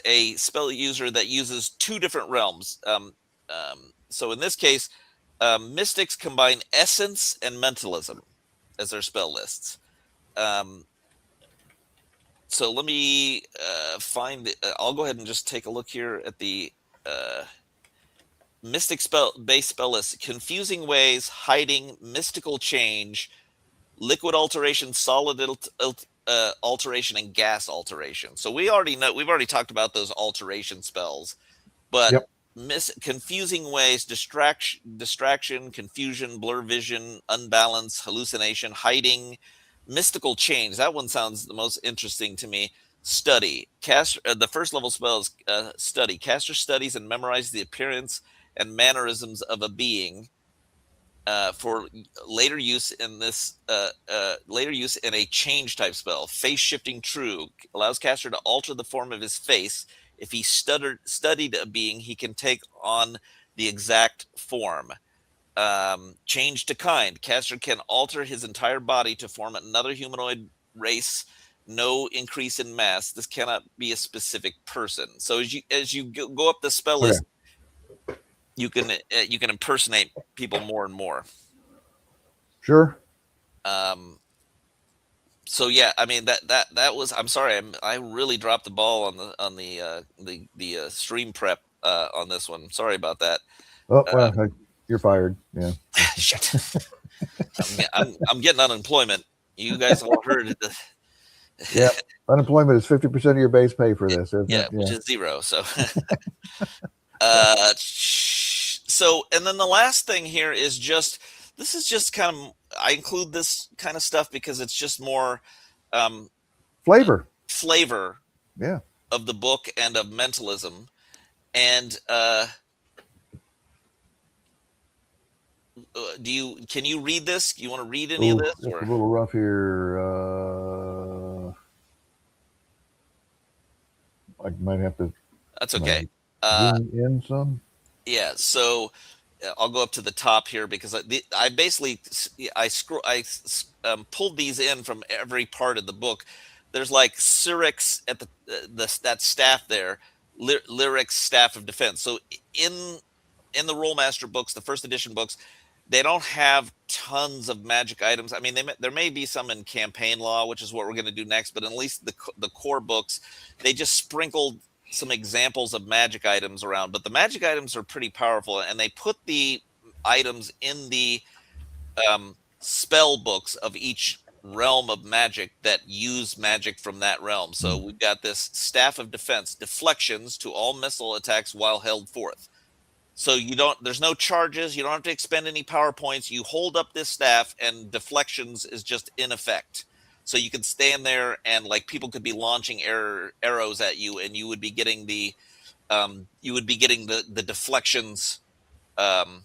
a spell user that uses two different realms. So in this case, mystics combine essence and mentalism as their spell lists. So let me find. I'll go ahead and just take a look here at the mystic spell base spell list: confusing ways, hiding, mystical change, liquid alteration, solid alteration, and gas alteration. So we've already talked about those alteration spells, but Yep. confusing ways, distraction, confusion, blur vision, unbalance, hallucination, hiding, mystical change. That one sounds the most interesting to me. Study. The first level spell is study. Caster studies and memorizes the appearance and mannerisms of a being for later use in a change type spell. Face shifting true allows caster to alter the form of his face. If he studied a being, he can take on the exact form. Change to kind. Caster can alter his entire body to form another humanoid race. No increase in mass. This cannot be a specific person. So as you go up the spell Okay. list, you can impersonate people more and more. Sure. Um, so yeah, I mean that was. I'm sorry, I really dropped the ball on the stream prep on this one. Sorry about that. Oh Uh, well, you're fired. Yeah. shit, I'm getting unemployment. You guys all heard it. Yeah. Unemployment is 50% of your base pay for this, isn't Yeah, it? which Yeah. is zero. So, so and then the last thing here is just this is just kind of I include this kind of stuff because it's just more um, Flavor. flavor Yeah. of the book and of mentalism. And can you read this? You want to read any of Oh, this, it's a or little rough here. I might have to that's can I okay. Uh, zoom in some. yeah. So I'll go up to the top here because I basically pulled these in from every part of the book. There's like Cyrix at that staff there, Lyric's staff of defense. So in in the Rolemaster books, the first edition books, they don't have tons of magic items. I mean, there may be some in campaign law, which is what we're going to do next, but at least the core books, they just sprinkled some examples of magic items around. But the magic items are pretty powerful, and they put the items in the spell books of each realm of magic that use magic from that realm. So Hmm. we've got this staff of defense, deflections to all missile attacks while held forth. So there's no charges, you don't have to expend any power points. You hold up this staff and deflections is just in effect. So you could stand there and like people could be launching arrows at you and you would be getting the deflections um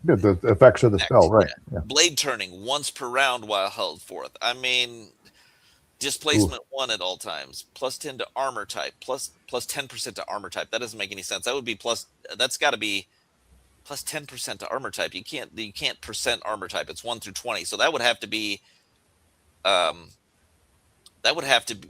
Good. The effects of the spell, next. right? Yeah. Yeah. Blade turning once per round while held forth. I mean, Ooh. displacement 1 at all times, plus 10 to armor type, plus 10% to armor type. That doesn't make any sense. That's got to be plus 10% to armor type. You can't percent armor type. It's 1 through 20. So um that would have to be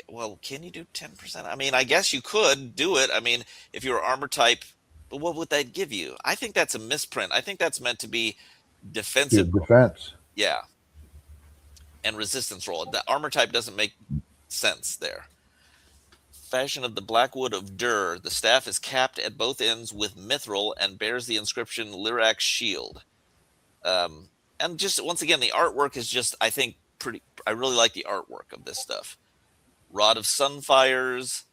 well, can you do 10%? I mean, I guess you could do it. I mean, if you're armor type, but what would that give you? I think that's a misprint. I think that's meant to be Your defensive. defense. Yeah, and resistance roll. The armor type doesn't make sense there. Fashion of the Blackwood of Dur. The staff is capped at both ends with mithril and bears the inscription Lyrac's Shield. And just once again, the artwork is just, I think, pretty. I really like the artwork of this stuff. Rod of Sunfires.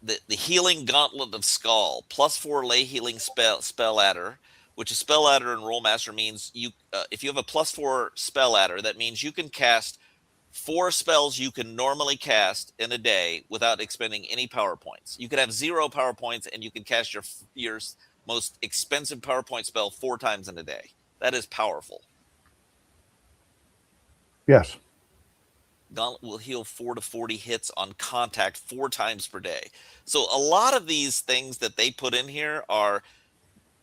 the Healing Gauntlet of Skull, +4 lay healing spell adder, which is spell adder in Rolemaster means you if you have a +4 spell adder, that means you can cast 4 spells you can normally cast in a day without expending any power points. You could have 0 power points and you can cast your most expensive power point spell 4 times in a day. That is powerful. Yes. Gauntlet will heal 4 to 40 hits on contact 4 times per day. So a lot of these things that they put in here are,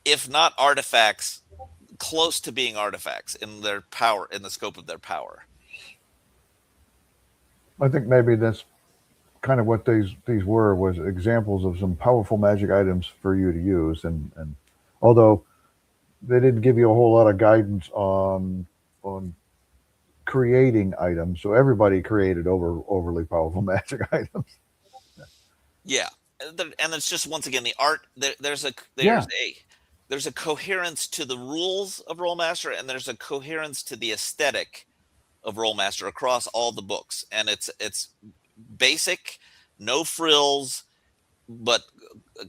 if not artifacts, close to being artifacts in their power, in the scope of their power. I think maybe that's kind of what these were, was examples of some powerful magic items for you to use. And although they didn't give you a whole lot of guidance on creating items, so everybody created overly powerful magic items. Yeah, and it's just, once again, the art. There's Yeah. a coherence to the rules of Rolemaster, and there's a coherence to the aesthetic of Rolemaster across all the books, and it's basic, no frills, but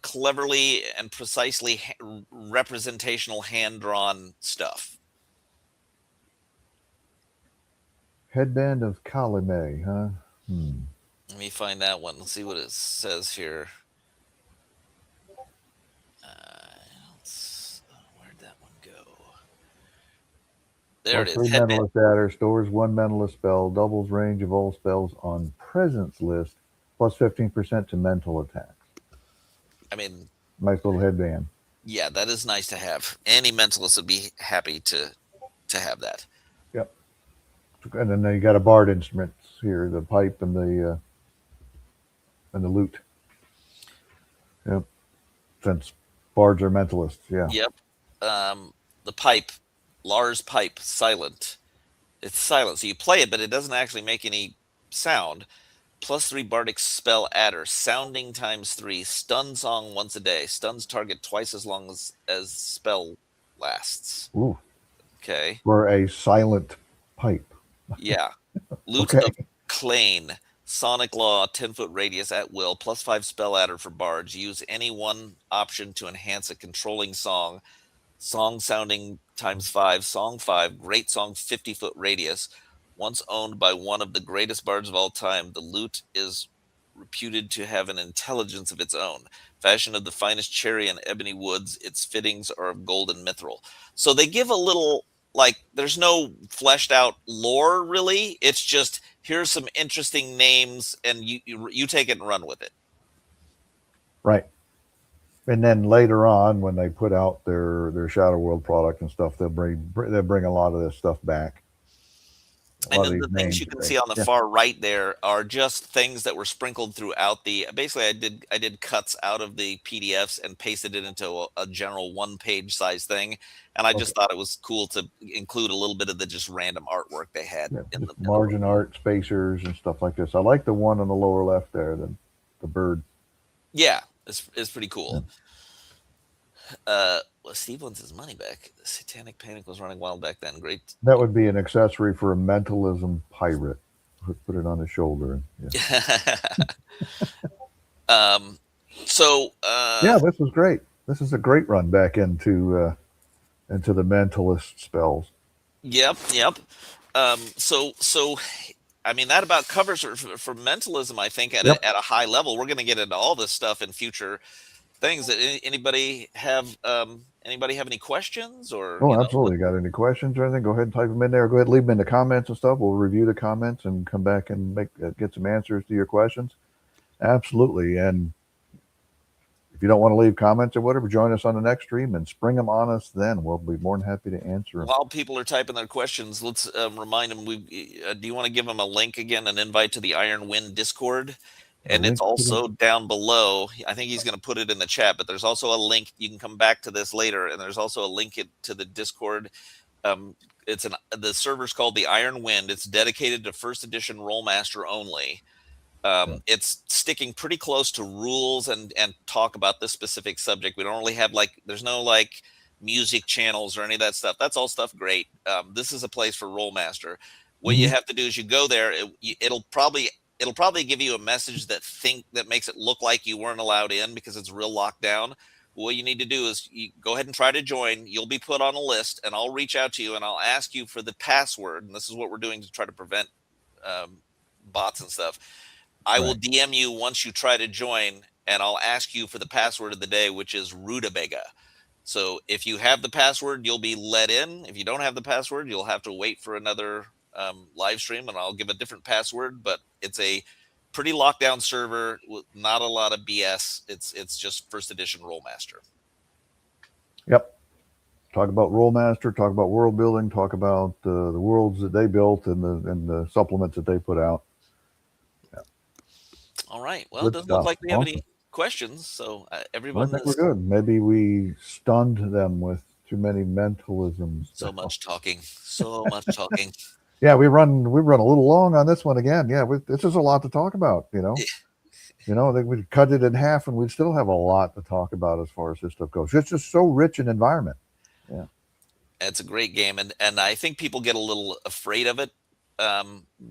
cleverly and precisely representational, hand-drawn stuff. Headband of Kalime, huh? Let me find that one. Let's see what it says here. Where'd that one go? There it Plus is. 3 Headband. mentalist adder, stores 1 mentalist spell, doubles range of all spells on presence list, plus 15% to mental attacks. I mean, Nice little headband. yeah, that is nice to have. Any mentalist would be happy to have that. Yep. And then you got a bard instruments here, the pipe and the lute. Yep. Since bards are mentalists, yeah. Yep. The pipe, Lars pipe, silent. It's silent, so you play it, but it doesn't actually make any sound. +3 bardic spell adder, sounding ×3, stun song once a day, stuns target twice as long as spell lasts. Ooh. Okay. For a silent pipe. Yeah. Lute Okay. of Clane, Sonic Law, 10-foot radius at will, +5 spell adder for bards. Use any one option to enhance a controlling song. Song sounding ×5, song 5, great song, 50-foot radius. Once owned by one of the greatest bards of all time, the lute is reputed to have an intelligence of its own. Fashioned of the finest cherry and ebony woods, its fittings are of gold and mithril. So they give a little, like, there's no fleshed out lore really. It's just, here's some interesting names, and you take it and run with it. Right. And then later on, when they put out their Shadow World product and stuff, they'll bring a lot of this stuff back. And then the things you can see on the far right there are just things that were sprinkled throughout the. Basically, I did cuts out of the PDFs and pasted it into a general 1-page size thing, and I just thought it was cool to include a little bit of the just random artwork they had in the margin art, spacers, and stuff like this. I like the one on the lower left there, the bird. Yeah, it's pretty cool. Yeah. Well, Steve wants his money back. The Satanic Panic was running wild back then. Great. That would be an accessory for a Mentalism pirate. Put it on his shoulder. Yeah. Yeah, this was great. This is a great run back into the mentalist spells. Yep. So I mean, that about covers for mentalism, I think, at a high level. We're going to get into all this stuff in future things. Anybody have any questions? Or absolutely. Got any questions or anything? Go ahead and type them in there. Go ahead and leave them in the comments and stuff. We'll review the comments and come back and get some answers to your questions. Absolutely. And if you don't want to leave comments or whatever, join us on the next stream and spring them on us. Then we'll be more than happy to answer them. While people are typing their questions, let's remind them. Do you want to give them a link again, an invite to the Iron Wind Discord? And it's also down below. I think he's going to put it in the chat, but there's also a link. You can come back to this later, and there's also a link to the Discord. The server's called the Iron Wind. It's dedicated to first edition Rolemaster only. It's sticking pretty close to rules and talk about this specific subject. We don't really have there's no music channels or any of that stuff. That's all stuff great. This is a place for Rolemaster. What you have to do is you go there. It'll probably it'll probably give you a message that makes it look like you weren't allowed in because it's real locked down. What you need to do is you go ahead and try to join. You'll be put on a list, and I'll reach out to you and I'll ask you for the password. And this is what we're doing to try to prevent bots and stuff. I will Right. DM you once you try to join, and I'll ask you for the password of the day, which is rutabaga. So if you have the password, you'll be let in. If you don't have the password, you'll have to wait for another live stream, and I'll give a different password. But it's a pretty locked down server with not a lot of BS. It's just first edition Rolemaster. Yep. Talk about Rolemaster, talk about world building, talk about the worlds that they built and the supplements that they put out. All right. Well, it Good doesn't look stuff. like we have Awesome. any questions, so I everyone think we're is good. Maybe we stunned them with too many mentalisms. so much talking, so much talking. Yeah, we run a little long on this one again. Yeah, this is a lot to talk about. I think we'd cut it in half, and we'd still have a lot to talk about as far as this stuff goes. It's just so rich in environment. Yeah, It's a great game, and I think people get a little afraid of it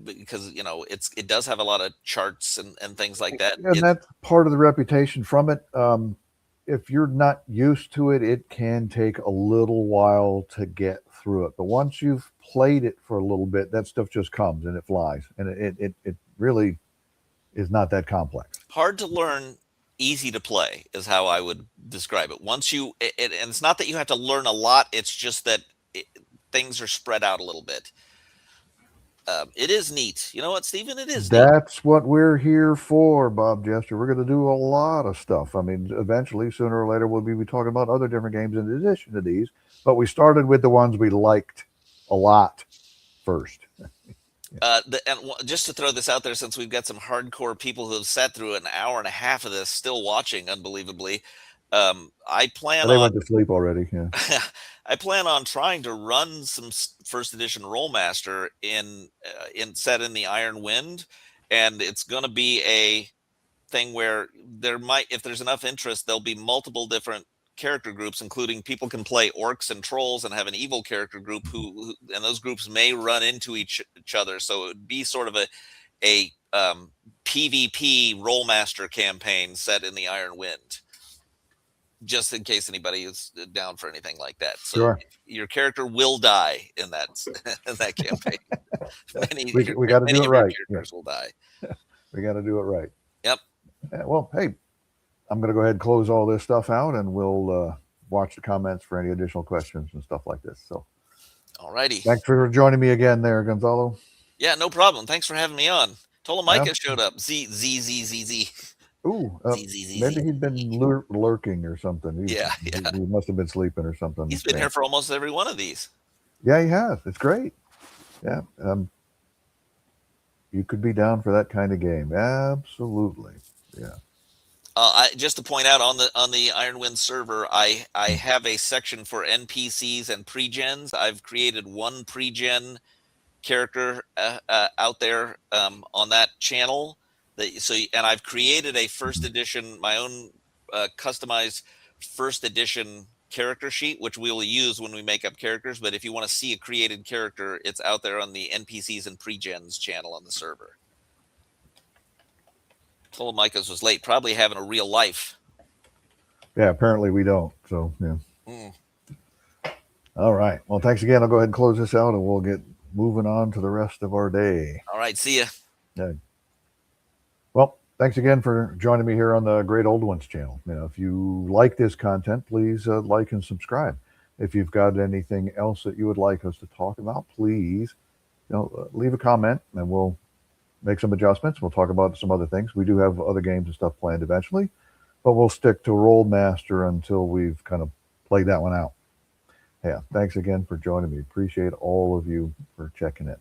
because it does have a lot of charts and things like that. and that's part of the reputation from it. If you're not used to it, it can take a little while to get through it. But once you've played it for a little bit, that stuff just comes and it flies, and it really is not that complex. Hard to learn, easy to play is how I would describe it. Once you and it's not that you have to learn a lot, it's just that things are spread out a little bit. It is neat. You know what, Stephen? It is neat. That's what we're here for, Bob Jester. We're going to do a lot of stuff. I mean, eventually, sooner or later, we'll be talking about other different games in addition to these. But we started with the ones we liked a lot first. Just to throw this out there, since we've got some hardcore people who have sat through an hour and a half of this, still watching, unbelievably. I plan They on went to sleep already. Yeah. I plan on trying to run some first edition Rolemaster in set in the Iron Wind, and it's going to be a thing where if there's enough interest, there'll be multiple different character groups, including people can play orcs and trolls and have an evil character group and those groups may run into each other. So it would be sort of a PvP Rolemaster campaign set in the Iron Wind, just in case anybody is down for anything like that. So Sure. your character will die in that in that campaign. We got to do it right. Characters will die. We got to do it right. Yep. Well, hey, I'm going to go ahead and close all this stuff out, and we'll watch the comments for any additional questions and stuff like this. So, all righty. Thanks for joining me again there, Gonzalo. Yeah, no problem. Thanks for having me on. Tolomika showed up. Z. Ooh, maybe he'd been lurking or something. He must have been sleeping or something. He's been here for almost every one of these. Yeah, he has. It's great. Yeah. You could be down for that kind of game. Absolutely. Yeah. Just to point out on the Iron Wind server, I have a section for NPCs and pre-gens. I've created one pre-gen character out there on that channel. And I've created a first edition, my own customized first edition character sheet, which we will use when we make up characters. But if you want to see a created character, it's out there on the NPCs and pre-gens channel on the server. Tolomika's was late, probably having a real life. Yeah, apparently we don't. So, yeah. All right. Well, thanks again. I'll go ahead and close this out, and we'll get moving on to the rest of our day. All right. See ya. Yeah. Well, thanks again for joining me here on the Great Old Ones channel. If you like this content, please like and subscribe. If you've got anything else that you would like us to talk about, please leave a comment, and we'll make some adjustments. We'll talk about some other things. We do have other games and stuff planned eventually, but we'll stick to Rolemaster until we've kind of played that one out. Yeah, thanks again for joining me. Appreciate all of you for checking in.